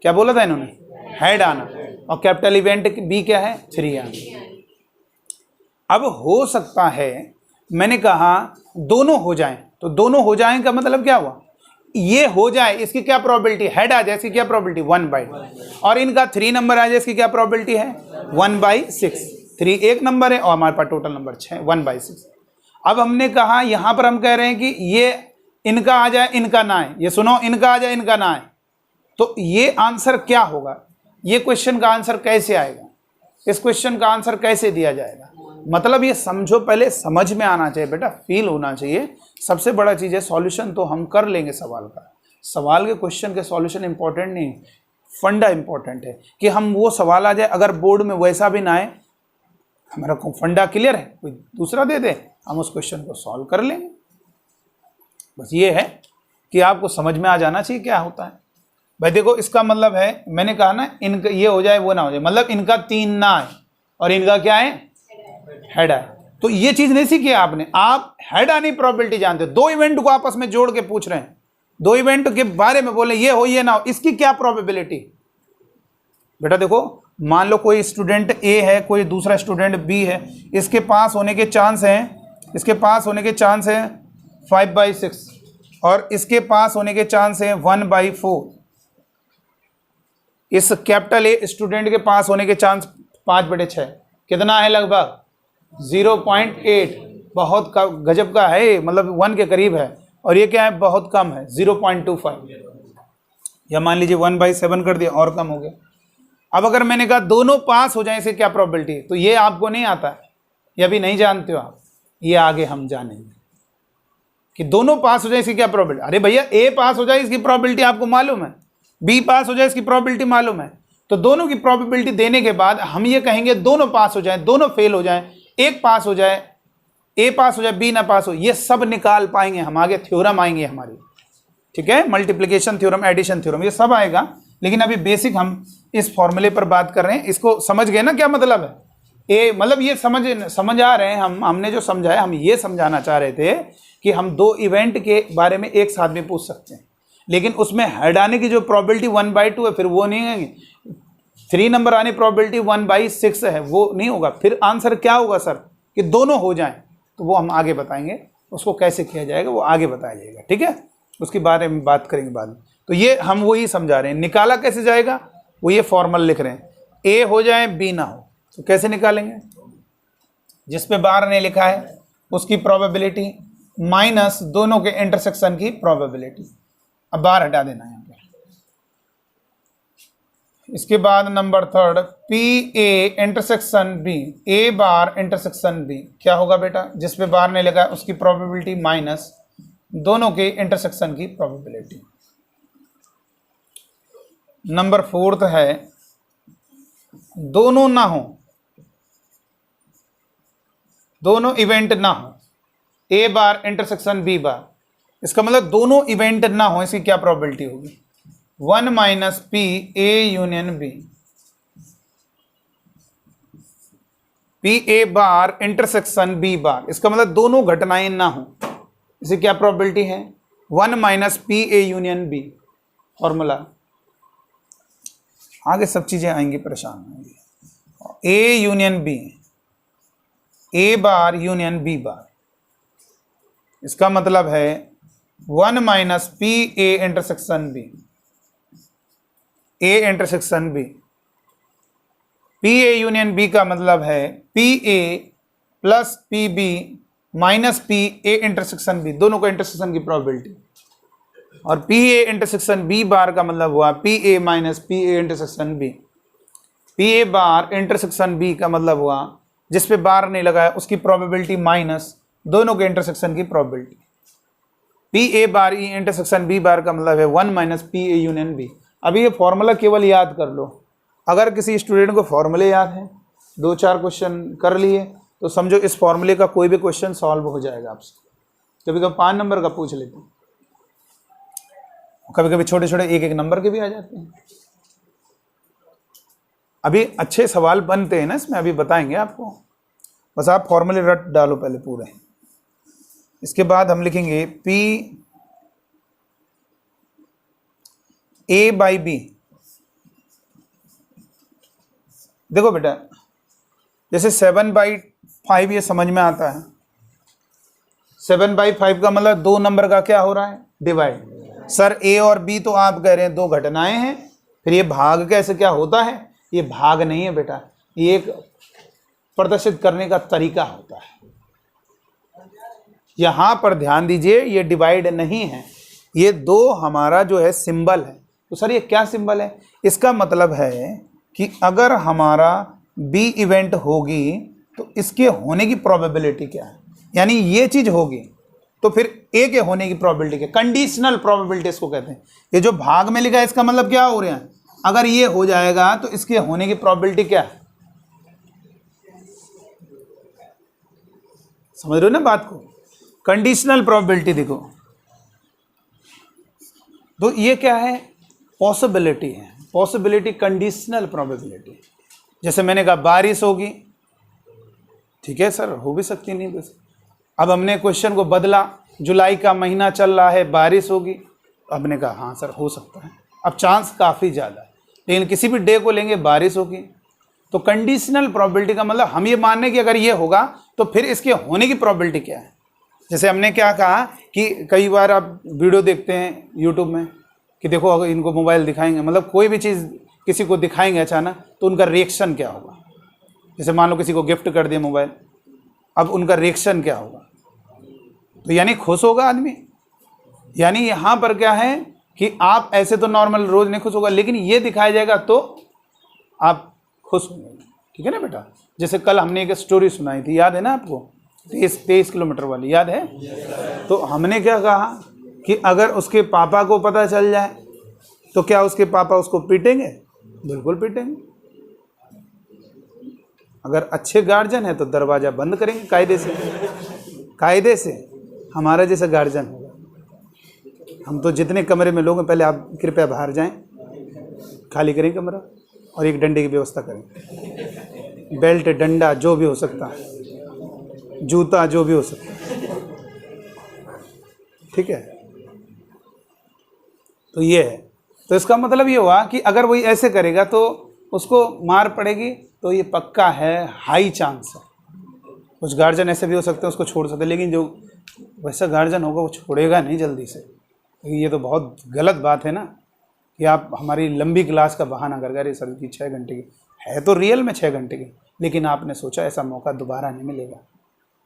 क्या बोला था इन्होंने? हेड आना। और कैपिटल इवेंट B क्या है? 3 आना। अब हो सकता है, मैंने कहा दोनों हो जाएं, तो दोनों हो जाएं का मतलब क्या हुआ? ये हो जाए, इसकी क्या प्रोबेबिलिटी? हेड आ जाए, इसकी क्या प्रोबेबिलिटी? 1/, और इनका 3 नंबर आ जाए, इसकी क्या प्रोबेबिलिटी है? 1/6। 3 एक नंबर है और हमारे पास टोटल नंबर 6, 1/6। अब हमने कहा यहां पर हम कह रहे हैं कि ये इनका आ जाए इनका ना आए, ये सुनो, इनका आ जाए इनका ना आए, तो ये आंसर क्या होगा, ये क्वेश्चन का आंसर कैसे आएगा, इस क्वेश्चन का आंसर कैसे दिया जाएगा। मतलब ये समझो, पहले समझ में आना चाहिए बेटा, फील होना चाहिए। सबसे बड़ा चीज़ है सॉल्यूशन तो हम कर लेंगे सवाल का, सवाल के क्वेश्चन के सॉल्यूशन इंपॉर्टेंट नहीं, फंडा इंपॉर्टेंट है कि हम वो सवाल आ जाए, अगर बोर्ड में वैसा भी ना आए, हमारा फंडा क्लियर है, कोई दूसरा दे दे, हम उस क्वेश्चन को सॉल्व कर लेंगे। बस ये है कि आपको समझ में आ जाना चाहिए क्या होता है। भाई देखो, इसका मतलब है, मैंने कहा ना इनका ये हो जाए वो ना हो जाए, मतलब इनका 3 ना आए और इनका क्या है, हेड आए। तो ये चीज नहीं सीखी आपने, आप हेड आने प्रोबेबिलिटी जानते हो। 2 इवेंट को आपस में जोड़ के पूछ रहे हैं, 2 इवेंट के बारे में बोले ये हो ये ना हो, इसकी क्या प्रोबेबिलिटी। बेटा देखो, मान लो कोई स्टूडेंट ए है, कोई दूसरा स्टूडेंट बी है, इसके पास होने के चांस हैं, इसके पास होने के चांस हैं 5/6 और इसके पास होने के चांस हैं 1/4। इस कैपिटल ए स्टूडेंट के पास होने के चांस 5/6 कितना है, लगभग 0.8, बहुत गजब का है, मतलब 1 के करीब है। और ये क्या है, बहुत कम है, 0.25, या मान लीजिए 1/7 कर दिया और कम हो गया। अब अगर मैंने कहा दोनों पास हो जाए, इसकी क्या प्रोबेबिलिटी है, तो ये आपको नहीं आता है, ये अभी नहीं जानते हो आप, ये आगे हम जानेंगे कि दोनों पास हो जाए इसकी क्या प्रोबेबिलिटी। अरे भैया, ए पास हो जाए इसकी प्रोबेबिलिटी आपको मालूम है, बी पास हो जाए इसकी प्रोबेबिलिटी मालूम है, तो दोनों की प्रोबेबिलिटी देने के बाद हम ये कहेंगे दोनों पास हो जाए, दोनों फेल हो जाए, एक पास हो जाए, ए पास हो जाए, बी ना पास हो, ये सब निकाल पाएंगे हम, आगे थ्योरम आएंगे हमारी, ठीक है, मल्टीप्लिकेशन थ्योरम, एडिशन थ्योरम, ये सब आएगा। लेकिन अभी बेसिक हम इस फॉर्मूले पर बात कर रहे हैं, इसको समझ गए ना क्या मतलब है। ए मतलब ये समझ आ रहे हैं, हमने जो समझाया, हम ये समझाना चाह रहे थे कि हम 2 इवेंट के बारे में एक साथ में पूछ सकते हैं, लेकिन उसमें हेड आने की जो प्रोबेबिलिटी 1/2 है, फिर वो नहीं है। 3 नंबर आने प्रोबेबिलिटी 1/6 है, वो नहीं होगा। फिर आंसर क्या होगा सर, कि दोनों हो जाएं, तो वो हम आगे बताएंगे, उसको कैसे किया जाएगा वो आगे बताया जाएगा, ठीक है, उसके बारे में बात करेंगे बाद में। तो ये हम वही समझा रहे हैं, निकाला कैसे जाएगा, वो ये फॉर्मूला लिख रहे हैं, ए हो जाए बी ना हो, तो कैसे निकालेंगे, जिस पे बाहर ने लिखा है उसकी प्रोबेबिलिटी माइनस दोनों के इंटरसेक्शन की प्रोबेबिलिटी। अब बाहर हटा देना यहाँ पे। इसके बाद number 3, P A intersection B, A bar intersection B क्या होगा बेटा, जिस पे बाहर ने लिखा है उसकी प्रोबेबिलिटी माइनस दोनों के इंटरसेक्शन की प्रोबेबिलिटी। नंबर 4 है दोनों ना हो, दोनों इवेंट ना हो, ए बार इंटरसेक्शन बी बार, इसका मतलब दोनों इवेंट ना हो, इसकी क्या प्रोबेबिलिटी होगी, 1 - P A union B, P A bar intersection B bar, इसका मतलब दोनों घटनाएं ना हो, इसकी क्या प्रोबेबिलिटी है, 1 - P A union B. Formula आगे सब चीजें आएंगी, परेशान होंगी। A union B, A bar union B bar, इसका मतलब है 1 - P A intersection B, A intersection B, P A union B का मतलब है P A plus P B minus P A intersection B, दोनों को इंटरसेक्शन की प्रोबेबिलिटी। और P A intersection B bar का मतलब हुआ P A minus P A intersection B. P A bar intersection B का मतलब हुआ जिस पे बार नहीं लगाया उसकी प्रोबेबिलिटी माइनस दोनों के इंटरसेक्शन की probability. P A bar E intersection B bar का मतलब है 1 - पी ए यूनियन बी। अभी ये फॉर्मूला केवल याद कर लो। अगर किसी स्टूडेंट को फॉर्मूले याद है, 2-4 क्वेश्चन कर लिए, तो समझो इस फॉर्मूले का कोई भी क्वेश्चन सॉल्व हो जाएगा आपसे। कभी कभी 5 नंबर का पूछ लेते हैं, कभी कभी छोटे छोटे 1-1 नंबर के भी आ जाते हैं। अभी अच्छे सवाल बनते हैं ना इसमें, अभी बताएंगे आपको, बस आप फॉर्मूले रट डालो पहले पूरे। इसके बाद हम लिखेंगे पी ए बाई बी। देखो बेटा, जैसे 7/5 ये समझ में आता है। 7/5 का मतलब 2 नंबर का क्या हो रहा है, डिवाइड। सर ए और बी तो आप कह रहे हैं 2 घटनाएं हैं, फिर ये भाग कैसे क्या होता है? ये भाग नहीं है बेटा, ये एक प्रदर्शित करने का तरीका होता है। यहां पर ध्यान दीजिए, ये डिवाइड नहीं है, ये दो हमारा जो है सिंबल है। तो सर ये क्या सिंबल है? इसका मतलब है कि अगर हमारा बी इवेंट होगी तो इसके होने की प्रोबेबिलिटी क्या है, यानी ये चीज होगी तो फिर ए के होने की प्रोबेबिलिटी क्या, कंडीशनल प्रोबेबिलिटी इसको कहते हैं। ये जो भाग में लिखा है इसका मतलब क्या हो रहा है, अगर ये हो जाएगा तो इसके होने की प्रोबेबिलिटी क्या है। समझ रहे हो ना बात को, कंडीशनल प्रोबेबिलिटी देखो, तो ये क्या है, पॉसिबिलिटी है, पॉसिबिलिटी कंडीशनल प्रोबेबिलिटी। जैसे मैंने कहा बारिश होगी, ठीक है सर हो भी सकती नहीं बस। अब हमने क्वेश्चन को बदला, जुलाई का महीना चल रहा है, बारिश होगी, अब ने कहा हाँ सर हो सकता है, अब चांस काफ़ी ज़्यादा है, लेकिन किसी भी डे को लेंगे बारिश होगी। तो कंडीशनल प्रोबेबिलिटी का मतलब हम ये मान रहे कि अगर ये होगा तो फिर इसके होने की प्रोबेबिलिटी क्या है। जैसे हमने क्या कहा कि कई बार आप वीडियो देखते हैं यूट्यूब में कि देखो अगर इनको मोबाइल दिखाएंगे, मतलब कोई भी चीज़ किसी को दिखाएंगे अचानक तो उनका रिएक्शन क्या होगा। जैसे मान लो किसी को गिफ्ट कर दिया मोबाइल, अब उनका रिएक्शन क्या होगा, तो यानी खुश होगा आदमी। यानी यहाँ पर क्या है कि आप ऐसे तो नॉर्मल रोज नहीं खुश होगा, लेकिन ये दिखाया जाएगा तो आप खुश होंगे, ठीक है ना बेटा। जैसे कल हमने एक स्टोरी सुनाई थी, याद है ना आपको, 23 किलोमीटर वाली, याद है। तो हमने क्या कहा कि अगर उसके पापा को पता चल जाए तो क्या उसके पापा उसको पीटेंगे? बिल्कुल पीटेंगे। अगर अच्छे गार्जियन है तो दरवाज़ा बंद करेंगे कायदे से हमारा जैसा गार्जियन होगा। हम तो जितने कमरे में लोग हैं, पहले आप कृपया बाहर जाएं, खाली करें कमरा और एक डंडे की व्यवस्था करें, बेल्ट डंडा जो भी हो सकता है, जूता जो भी हो सकता है, ठीक है। तो ये है, तो इसका मतलब ये हुआ कि अगर वही ऐसे करेगा तो उसको मार पड़ेगी, तो ये पक्का है, हाई चांस है। कुछ गार्जियन ऐसे भी हो सकते हैं उसको छोड़ सकते हैं, लेकिन जो वैसा गार्जियन होगा वो छोड़ेगा नहीं जल्दी से। क्योंकि ये तो बहुत गलत बात है ना कि आप हमारी लंबी क्लास का बहाना कर गए, सर की 6 घंटे की है तो रियल में 6 घंटे की, लेकिन आपने सोचा ऐसा मौका दोबारा नहीं मिलेगा।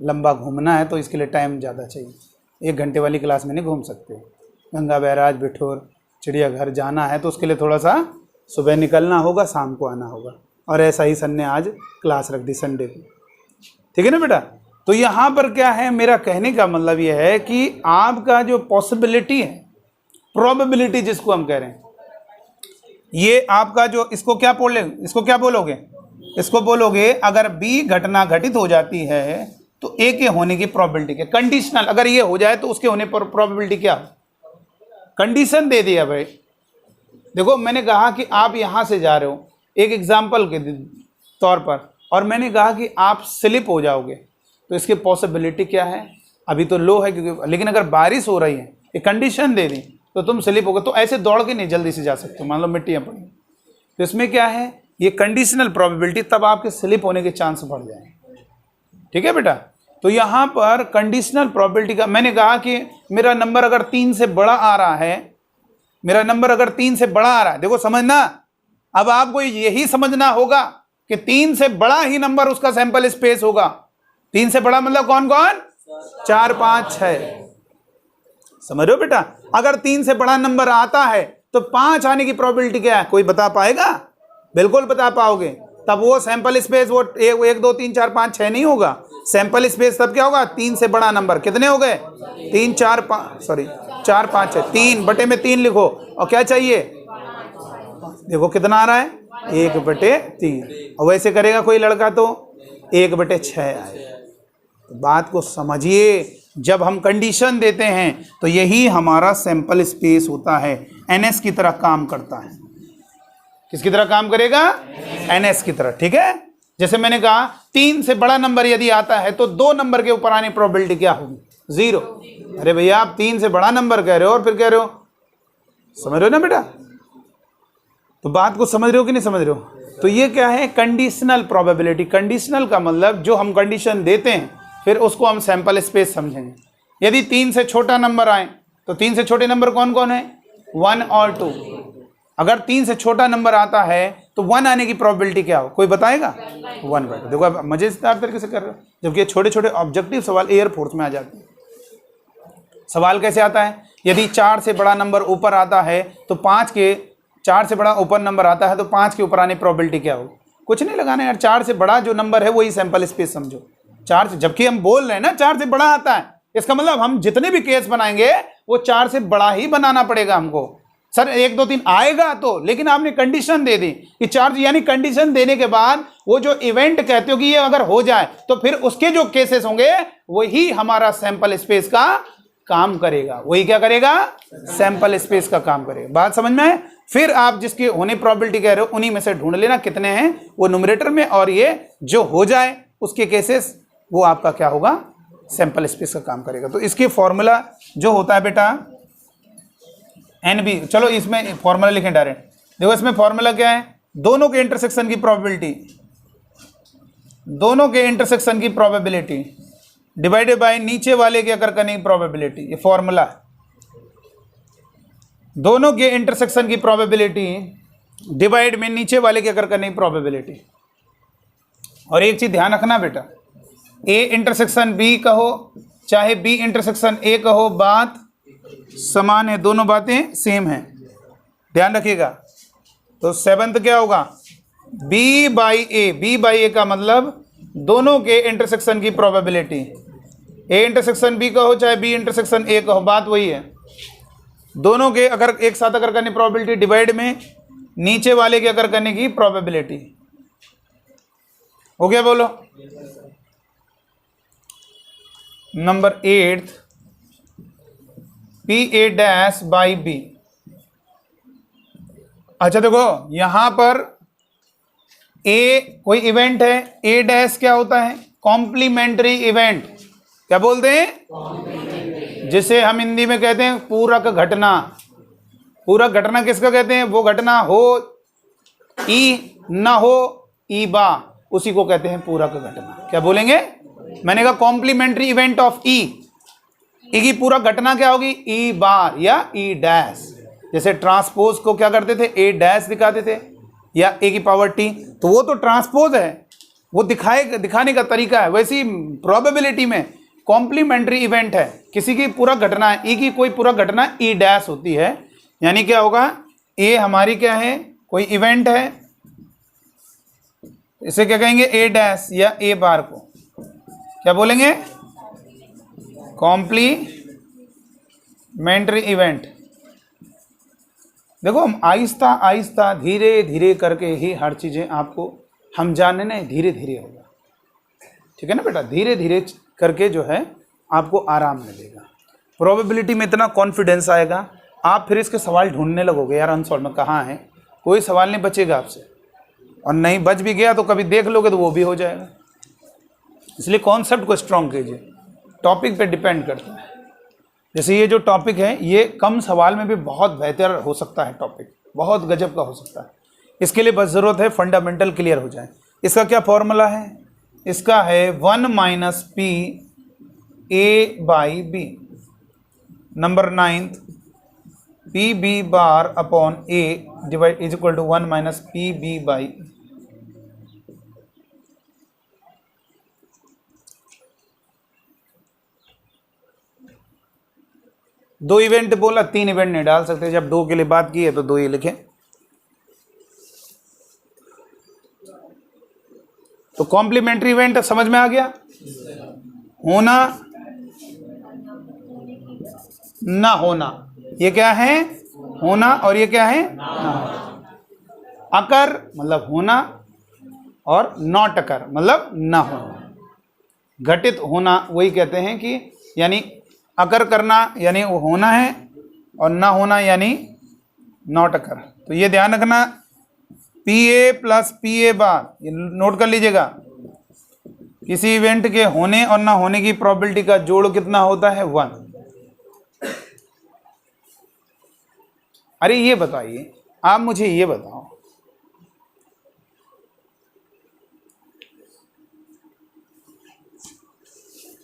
लंबा घूमना है तो इसके लिए टाइम ज़्यादा चाहिए, 1 घंटे वाली क्लास में नहीं घूम सकते। गंगा बैराज, बिठौर, चिड़ियाघर जाना है तो उसके लिए थोड़ा सा सुबह निकलना होगा, शाम को आना होगा। और ऐसा ही सर ने आज क्लास रख दी संडे को, ठीक है ना बेटा। तो यहाँ पर क्या है, मेरा कहने का मतलब यह है कि आपका जो पॉसिबिलिटी है, प्रोबेबिलिटी जिसको हम कह रहे हैं, ये आपका जो इसको क्या बोलोगे, इसको बोलोगे अगर बी घटना घटित हो जाती है तो ए के होने की प्रोबेबिलिटी क्या, कंडीशनल। अगर ये हो जाए तो उसके होने पर प्रोबेबिलिटी क्या, कंडीशन दे दिया भाई। देखो मैंने कहा कि आप यहाँ से जा रहे हो एक एग्जाम्पल के तौर पर, और मैंने कहा कि आप स्लिप हो जाओगे, तो इसकी पॉसिबिलिटी क्या है, अभी तो लो है क्योंकि, लेकिन अगर बारिश हो रही है, एक कंडीशन दे दी तो तुम स्लिप होगे, तो ऐसे दौड़ के नहीं जल्दी से जा सकते, मान लो मिट्टियाँ पड़ी, तो इसमें क्या है, ये कंडीशनल प्रोबेबिलिटी, तब आपके स्लिप होने के चांस बढ़ जाएंगे, ठीक है बेटा। तो यहाँ पर कंडीशनल प्रोबेबिलिटी का मैंने कहा कि मेरा नंबर अगर 3 से बड़ा आ रहा है, मेरा नंबर अगर 3 से बड़ा आ रहा है, देखो समझना, अब आपको यही समझना होगा कि 3 से बड़ा ही नंबर उसका सैंपल स्पेस होगा। 3 से बड़ा मतलब कौन कौन, 4, 5, 6, समझ रहे हो बेटा। अगर 3 से बड़ा नंबर आता है तो 5 आने की प्रोबेबिलिटी क्या है, कोई बता पाएगा? बिल्कुल बता पाओगे। तब वो सैंपल स्पेस वो 1, 2, 3, 4, 5, 6 नहीं होगा, सैंपल स्पेस तब क्या होगा, 3 से बड़ा नंबर। कितने हो गए, 3, 4, 5, सॉरी 4, 5, 6, 3 बटे में 3 लिखो, और क्या चाहिए, देखो कितना आ रहा है, 1/3। और वैसे करेगा कोई लड़का तो 1/6 आएगा। तो बात को समझिए, जब हम कंडीशन देते हैं तो यही हमारा सैंपल स्पेस होता है, एनएस की तरह काम करता है। किसकी तरह काम करेगा, एनएस की तरह, ठीक है। जैसे मैंने कहा 3 से बड़ा नंबर यदि आता है तो 2 नंबर के ऊपर आने की प्रोबेबिलिटी क्या होगी, 0। अरे भैया आप 3 से बड़ा नंबर कह रहे हो और फिर कह रहे हो, समझ रहे हो ना बेटा। तो बात को समझ रहे हो कि नहीं समझ रहे हो। तो ये क्या है, कंडीशनल प्रोबेबिलिटी। कंडीशनल का मतलब जो हम कंडीशन देते हैं फिर उसको हम सैंपल स्पेस समझेंगे। यदि 3 से छोटा नंबर आए तो 3 से छोटे नंबर कौन कौन है, 1 और 2। अगर 3 से छोटा नंबर आता है तो 1 आने की प्रोबेबिलिटी क्या हो, कोई बताएगा? 1/2। देखो आप मजेदार तरीके से कर रहे हो, जबकि छोटे छोटे ऑब्जेक्टिव सवाल एयरफोर्स में आ जाते हैं। सवाल कैसे आता है, यदि 4 से बड़ा नंबर ऊपर आता है तो 4 से बड़ा ऊपर नंबर आता है तो 5 के ऊपर आने की प्रोबेबिलिटी क्या हो? कुछ नहीं लगाना यार, 4 से बड़ा जो नंबर है वही सैंपल स्पेस समझो। 4 से, जबकि हम बोल रहे हैं ना 4 से बड़ा आता है, इसका मतलब हम जितने भी केस बनाएंगे वो 4 से बड़ा ही बनाना पड़ेगा हमको। सर 1 2 3 आएगा तो, लेकिन आपने कंडीशन दे दी कि 4, यानी कंडीशन देने के बाद वो जो इवेंट कहते हो कि ये अगर हो जाए तो फिर उसके जो केसेस होंगे वही हमारा सैंपल स्पेस का काम करेगा। वही क्या करेगा? सैंपल स्पेस का काम करेगा। बात समझ में आए? फिर आप जिसके होने प्रोबेबिलिटी कह रहे हो उन्हीं में से ढूंढ लेना कितने हैं वो न्यूमरेटर में, और ये जो हो जाए उसके केसेस वो आपका क्या होगा? सैंपल स्पेस का काम करेगा। तो इसके फॉर्मूला जो होता है बेटा NB, चलो इसमें फॉर्मूला लिखें डायरेक्ट। देखो इसमें फॉर्मूला क्या है, दोनों के इंटरसेक्शन की प्रोबेबिलिटी, दोनों के इंटरसेक्शन की प्रोबेबिलिटी डिवाइडेड बाय नीचे वाले के अगर करने की प्रोबेबिलिटी। ये फॉर्मूला दोनों के इंटरसेक्शन की प्रोबेबिलिटी डिवाइड में नीचे वाले के अगर करने की प्रोबेबिलिटी। और एक चीज ध्यान रखना बेटा, A इंटरसेक्शन B कहो चाहे B इंटरसेक्शन A कहो, बात समान है, दोनों बातें सेम हैं, ध्यान रखिएगा। तो 7th क्या होगा? B/A का मतलब दोनों के इंटरसेक्शन की प्रोबेबिलिटी, A इंटरसेक्शन B कहो चाहे B इंटरसेक्शन A कहो, बात वही है। दोनों के अगर एक साथ अगर करने प्रोबेबिलिटी डिवाइड में नीचे वाले के अगर करने की प्रोबेबिलिटी। हो गया? बोलो। Number 8 PA'/B। अच्छा देखो यहां पर A कोई इवेंट है, A' क्या होता है? Complementary event. क्या बोलते हैं? जिसे हम हिंदी में कहते हैं पूरक घटना। पूरक घटना किसका कहते हैं? वो घटना हो ई ना हो ई बा, उसी को कहते हैं पूरक घटना। क्या बोलेंगे? मैंने कहा कॉम्प्लीमेंट्री इवेंट ऑफ ई की पूरक घटना क्या होगी? ई बार या ई डैश। जैसे ट्रांसपोज को क्या करते थे? ए डैश दिखाते थे या ए की पावर टी, तो वो तो ट्रांसपोज है, वो दिखाने का तरीका है। वैसी प्रोबेबिलिटी में कॉम्प्लीमेंट्री इवेंट है, किसी की पूरक घटना है, ई की कोई पूरक घटना ई डैश होती है। यानी क्या होगा? ए हमारी क्या है? कोई इवेंट है, इसे क्या कहेंगे? ए डैश या ए बार को क्या बोलेंगे? Complementary event. देखो हम आहिस्ता आहिस्ता धीरे धीरे करके ही हर चीज़ें आपको हम जानने ना, धीरे धीरे होगा, ठीक है ना बेटा? धीरे धीरे करके जो है आपको आराम मिलेगा। प्रोबेबिलिटी में इतना कॉन्फिडेंस आएगा, आप फिर इसके सवाल ढूंढने लगोगे, यार अनसॉल्व में कहाँ है, कोई सवाल नहीं बचेगा आपसे, और नहीं बच भी गया तो कभी देख लोगे तो वो भी हो जाएगा। इसलिए कॉन्सेप्ट को स्ट्रॉन्ग कीजिए, टॉपिक पे डिपेंड करता है। जैसे ये जो टॉपिक है ये कम सवाल में भी बहुत बेहतर हो सकता है, टॉपिक बहुत गजब का हो सकता है। इसके लिए बस ज़रूरत है फंडामेंटल क्लियर हो जाए। इसका क्या फॉर्मूला है? इसका है 1 - P A/B। Number 9 PB/A divide is equal to 1 - PB/A। दो इवेंट बोला, 3 इवेंट नहीं डाल सकते, जब 2 के लिए बात की है तो 2 ही लिखें। तो कॉम्प्लीमेंट्री इवेंट समझ में आ गया? होना ना होना, ये क्या है? होना, और ये क्या है? ना होना। अकर मतलब होना और नॉट अकर मतलब ना होना। घटित होना वही कहते हैं कि यानी अकर करना यानी वो होना है, और ना होना यानी नॉट अकर। तो ये ध्यान रखना, PA + PA', ये नोट कर लीजिएगा। किसी इवेंट के होने और ना होने की प्रोबेबिलिटी का जोड़ कितना होता है? 1। अरे ये बताइए, आप मुझे ये बताओ,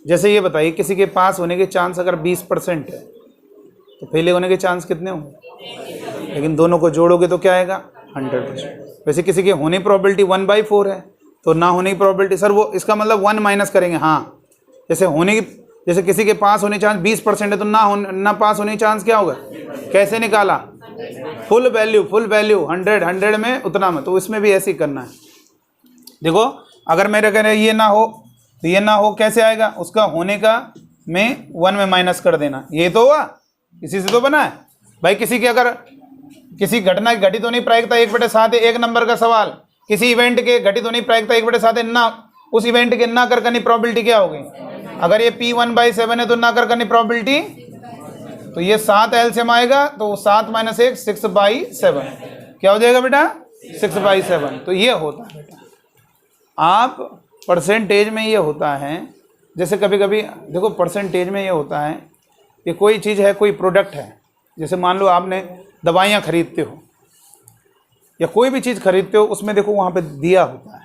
जैसे ये बताइए किसी के पास होने के चांस अगर 20% है तो फेल होने के चांस कितने होंगे? लेकिन दोनों को जोड़ोगे तो क्या आएगा? 100%। वैसे किसी के होने प्रोबेबिलिटी 1/4 है, तो ना होने की प्रोबेबिलिटी, सर वो इसका मतलब 1 माइनस करेंगे। हाँ, जैसे होने की, जैसे किसी के पास होने चांस 20% है, तो ना पास होने चांस क्या होगा, कैसे निकाला, फुल वैल्यू 100 में उतना में। तो इसमें भी ऐसे ही करना है। देखो अगर मेरे कह रहे ये ना हो तो ये ना हो कैसे आएगा, उसका होने का में 1 में माइनस कर देना। ये तो हुआ, इसी से तो बना है भाई। किसी के अगर किसी घटना की घटित होने की प्रायिकता 1/7 है, एक नंबर का सवाल, किसी इवेंट के घटित होने की प्रायिकता 1/7 है, ना उस इवेंट के ना कर करनी प्रोबेबिलिटी क्या होगी। अगर ये P1/7 है तो ना कर करनी प्रोबेबिलिटी, तो ये 7 एलसीएम आएगा, तो 7 - 1 6/7 क्या हो जाएगा बेटा, 6/7। तो ये होता है बेटा, आप परसेंटेज में ये होता है। जैसे कभी कभी देखो परसेंटेज में ये होता है कि कोई चीज़ है, कोई प्रोडक्ट है, जैसे मान लो आपने दवाइयाँ खरीदते हो या कोई भी चीज़ खरीदते हो, उसमें देखो वहाँ पे दिया होता है,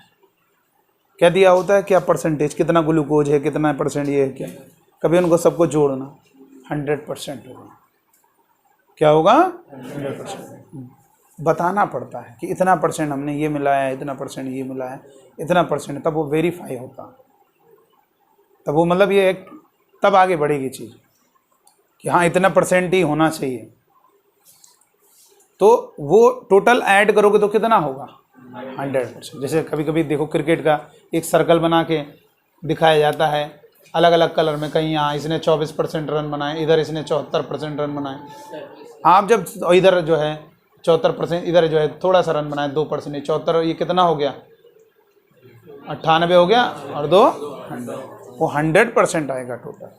क्या दिया होता है, क्या परसेंटेज, कितना ग्लूकोज है, कितना परसेंट ये है, क्या। कभी उनको सबको जोड़ना 100% होगा, क्या होगा 100%। बताना पड़ता है कि इतना परसेंट हमने ये मिलाया है, इतना परसेंट ये मिला है, इतना परसेंट, तब वो वेरीफाई होता, तब वो मतलब ये एक, तब आगे बढ़ेगी चीज़ कि हाँ इतना परसेंट ही होना चाहिए। तो वो टोटल ऐड करोगे तो कितना होगा 100%। जैसे कभी कभी देखो क्रिकेट का एक सर्कल बना के दिखाया जाता है अलग अलग कलर में, कहीं यहाँ इसने 24% रन बनाए, इधर इसने 74% रन बनाए। आप जब इधर जो है 74%, इधर जो है थोड़ा सा रन बनाए 2%, 74, ये कितना हो गया 98 हो गया, और 2 100, वो 100% आएगा टोटल।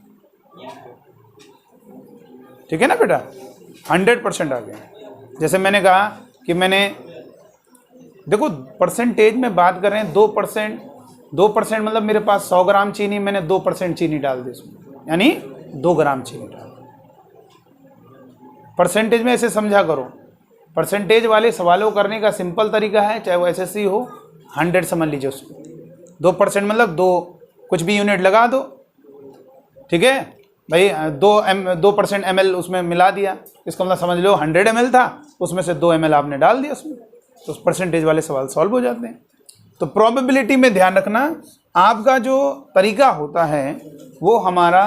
ठीक है ना बेटा, 100% आ गया। जैसे मैंने कहा कि मैंने देखो परसेंटेज में बात कर रहे हैं, 2% मतलब मेरे पास 100 ग्राम चीनी, मैंने 2% चीनी डाल दी उसमें, यानी 2 ग्राम चीनी डाल दी। परसेंटेज में ऐसे समझा करो। परसेंटेज वाले सवालों करने का सिंपल तरीका है, चाहे वो एसएससी हो, 100 समझ लीजिए उसको। 2% मतलब 2 कुछ भी यूनिट लगा दो, ठीक है भाई। 2% ml उसमें मिला दिया, इसका मतलब समझ लो 100 ml था, उसमें से 2 ml आपने डाल दिया उसमें, तो उस परसेंटेज वाले सवाल सॉल्व हो जाते हैं। तो प्रोबेबिलिटी में ध्यान रखना, आपका जो तरीका होता है वो हमारा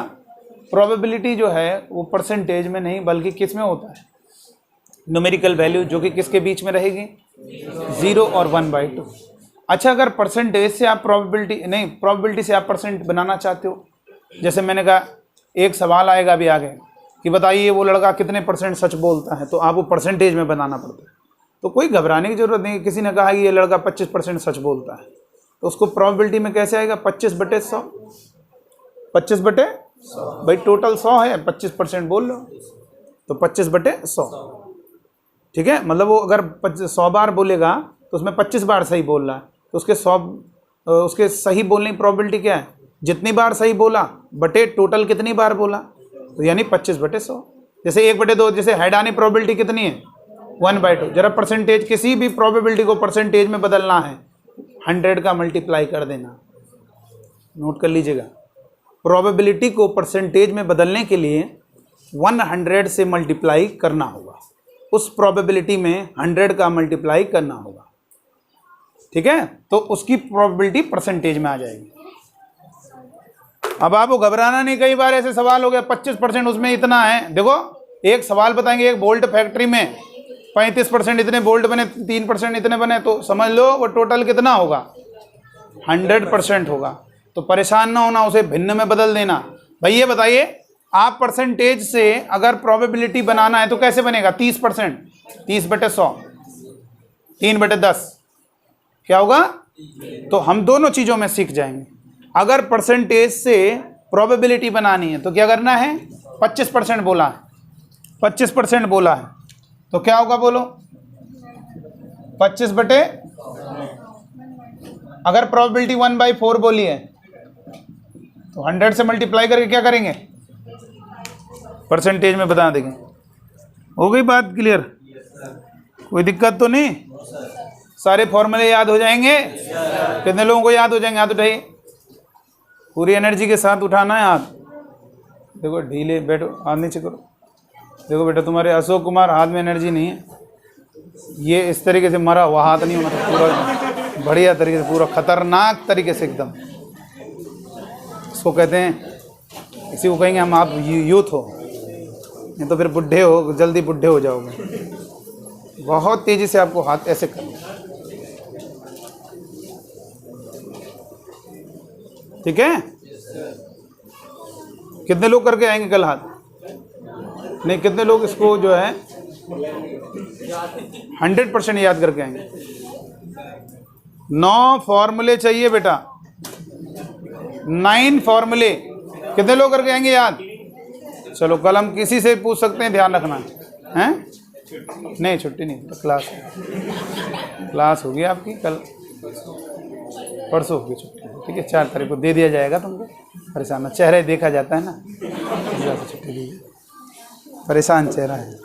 प्रोबेबिलिटी जो है वो परसेंटेज में नहीं बल्कि किस में होता है, न्यूमेरिकल वैल्यू, जो कि किसके बीच में रहेगी 0 और 1/2। अच्छा, अगर परसेंटेज से आप प्रोबेबिलिटी नहीं, प्रोबेबिलिटी से आप परसेंट बनाना चाहते हो, जैसे मैंने कहा एक सवाल आएगा अभी आगे कि बताइए वो लड़का कितने % सच बोलता है, तो आप वो परसेंटेज में बनाना पड़ता है। तो कोई घबराने की जरूरत नहीं। किसी ने कहा कि ये लड़का 25% सच बोलता है, तो उसको प्रोबेबिलिटी में कैसे आएगा 25/100, 25/100 भाई, टोटल 100 है, 25% बोल लो तो 25/100। ठीक है, मतलब वो अगर 100 बार बोलेगा तो उसमें 25 बार सही बोल रहा है, तो उसके सही बोलने की प्रोबेबिलिटी क्या है, जितनी बार सही बोला बटे टोटल कितनी बार बोला, तो यानी 25/100। जैसे 1/2, जैसे हेड आने प्रोबेबिलिटी कितनी है 1/2। जरा परसेंटेज, किसी भी प्रोबेबिलिटी को परसेंटेज में बदलना है 100 का मल्टीप्लाई कर देना, नोट कर लीजिएगा। प्रोबेबिलिटी को परसेंटेज में बदलने के लिए 100 से मल्टीप्लाई करना होगा, उस प्रोबेबिलिटी में 100 का मल्टीप्लाई करना होगा, ठीक है, तो उसकी प्रोबेबिलिटी परसेंटेज में आ जाएगी। अब आपको घबराना नहीं, कई बार ऐसे सवाल हो गया 25% उसमें इतना है। देखो एक सवाल बताएंगे, एक बोल्ट फैक्ट्री में 35% इतने बोल्ट बने, 3% इतने बने, तो समझ लो वो टोटल कितना होगा 100% होगा। तो परेशान ना होना, उसे भिन्न में बदल देना। भाई ये बताइए, आप परसेंटेज से अगर प्रोबेबिलिटी बनाना है तो कैसे बनेगा 30%, 30/100, 3/10 क्या होगा। तो हम दोनों चीज़ों में सीख जाएंगे। अगर परसेंटेज से प्रोबेबिलिटी बनानी है तो क्या करना है, 25% बोला है, 25% बोला है तो क्या होगा बोलो 25/, अगर प्रोबेबिलिटी 1/4 बोली है तो 100 से मल्टीप्लाई करके क्या करेंगे, परसेंटेज में बता देंगे। हो गई बात क्लियर, कोई दिक्कत तो नहीं, सारे फॉर्मूले याद हो जाएंगे। कितने लोगों को याद हो जाएंगे, हाथ उठाइए, पूरी एनर्जी के साथ उठाना है हाथ। देखो ढीले बैठो, हाथ नीचे करो। देखो बेटा तुम्हारे अशोक कुमार हाथ में एनर्जी नहीं है, ये इस तरीके से मरा हुआ हाथ नहीं होना था, पूरा बढ़िया तरीके से, पूरा खतरनाक तरीके से एकदम। इसको कहते हैं, इसी को कहेंगे हम आप यूथ हो, नहीं तो फिर बुढ़े हो, जल्दी बुढ़े हो जाओगे। बहुत तेजी से आपको हाथ ऐसे करना, ठीक है। कितने लोग करके आएंगे कल हाथ? नहीं, कितने लोग इसको जो है 100% याद करके आएंगे? 9 फॉर्मूले चाहिए बेटा, 9 फॉर्मूले। कितने लोग करके आएंगे याद? चलो कल हम किसी से पूछ सकते हैं, ध्यान रखना है। नहीं छुट्टी नहीं, तो क्लास होगी आपकी कल, परसों होगी छुट्टी, ठीक है। 4 तारीख को दे दिया जाएगा तुमको। परेशान, चेहरे देखा जाता है ना, छुट्टी दीजिए, परेशान चेहरा है।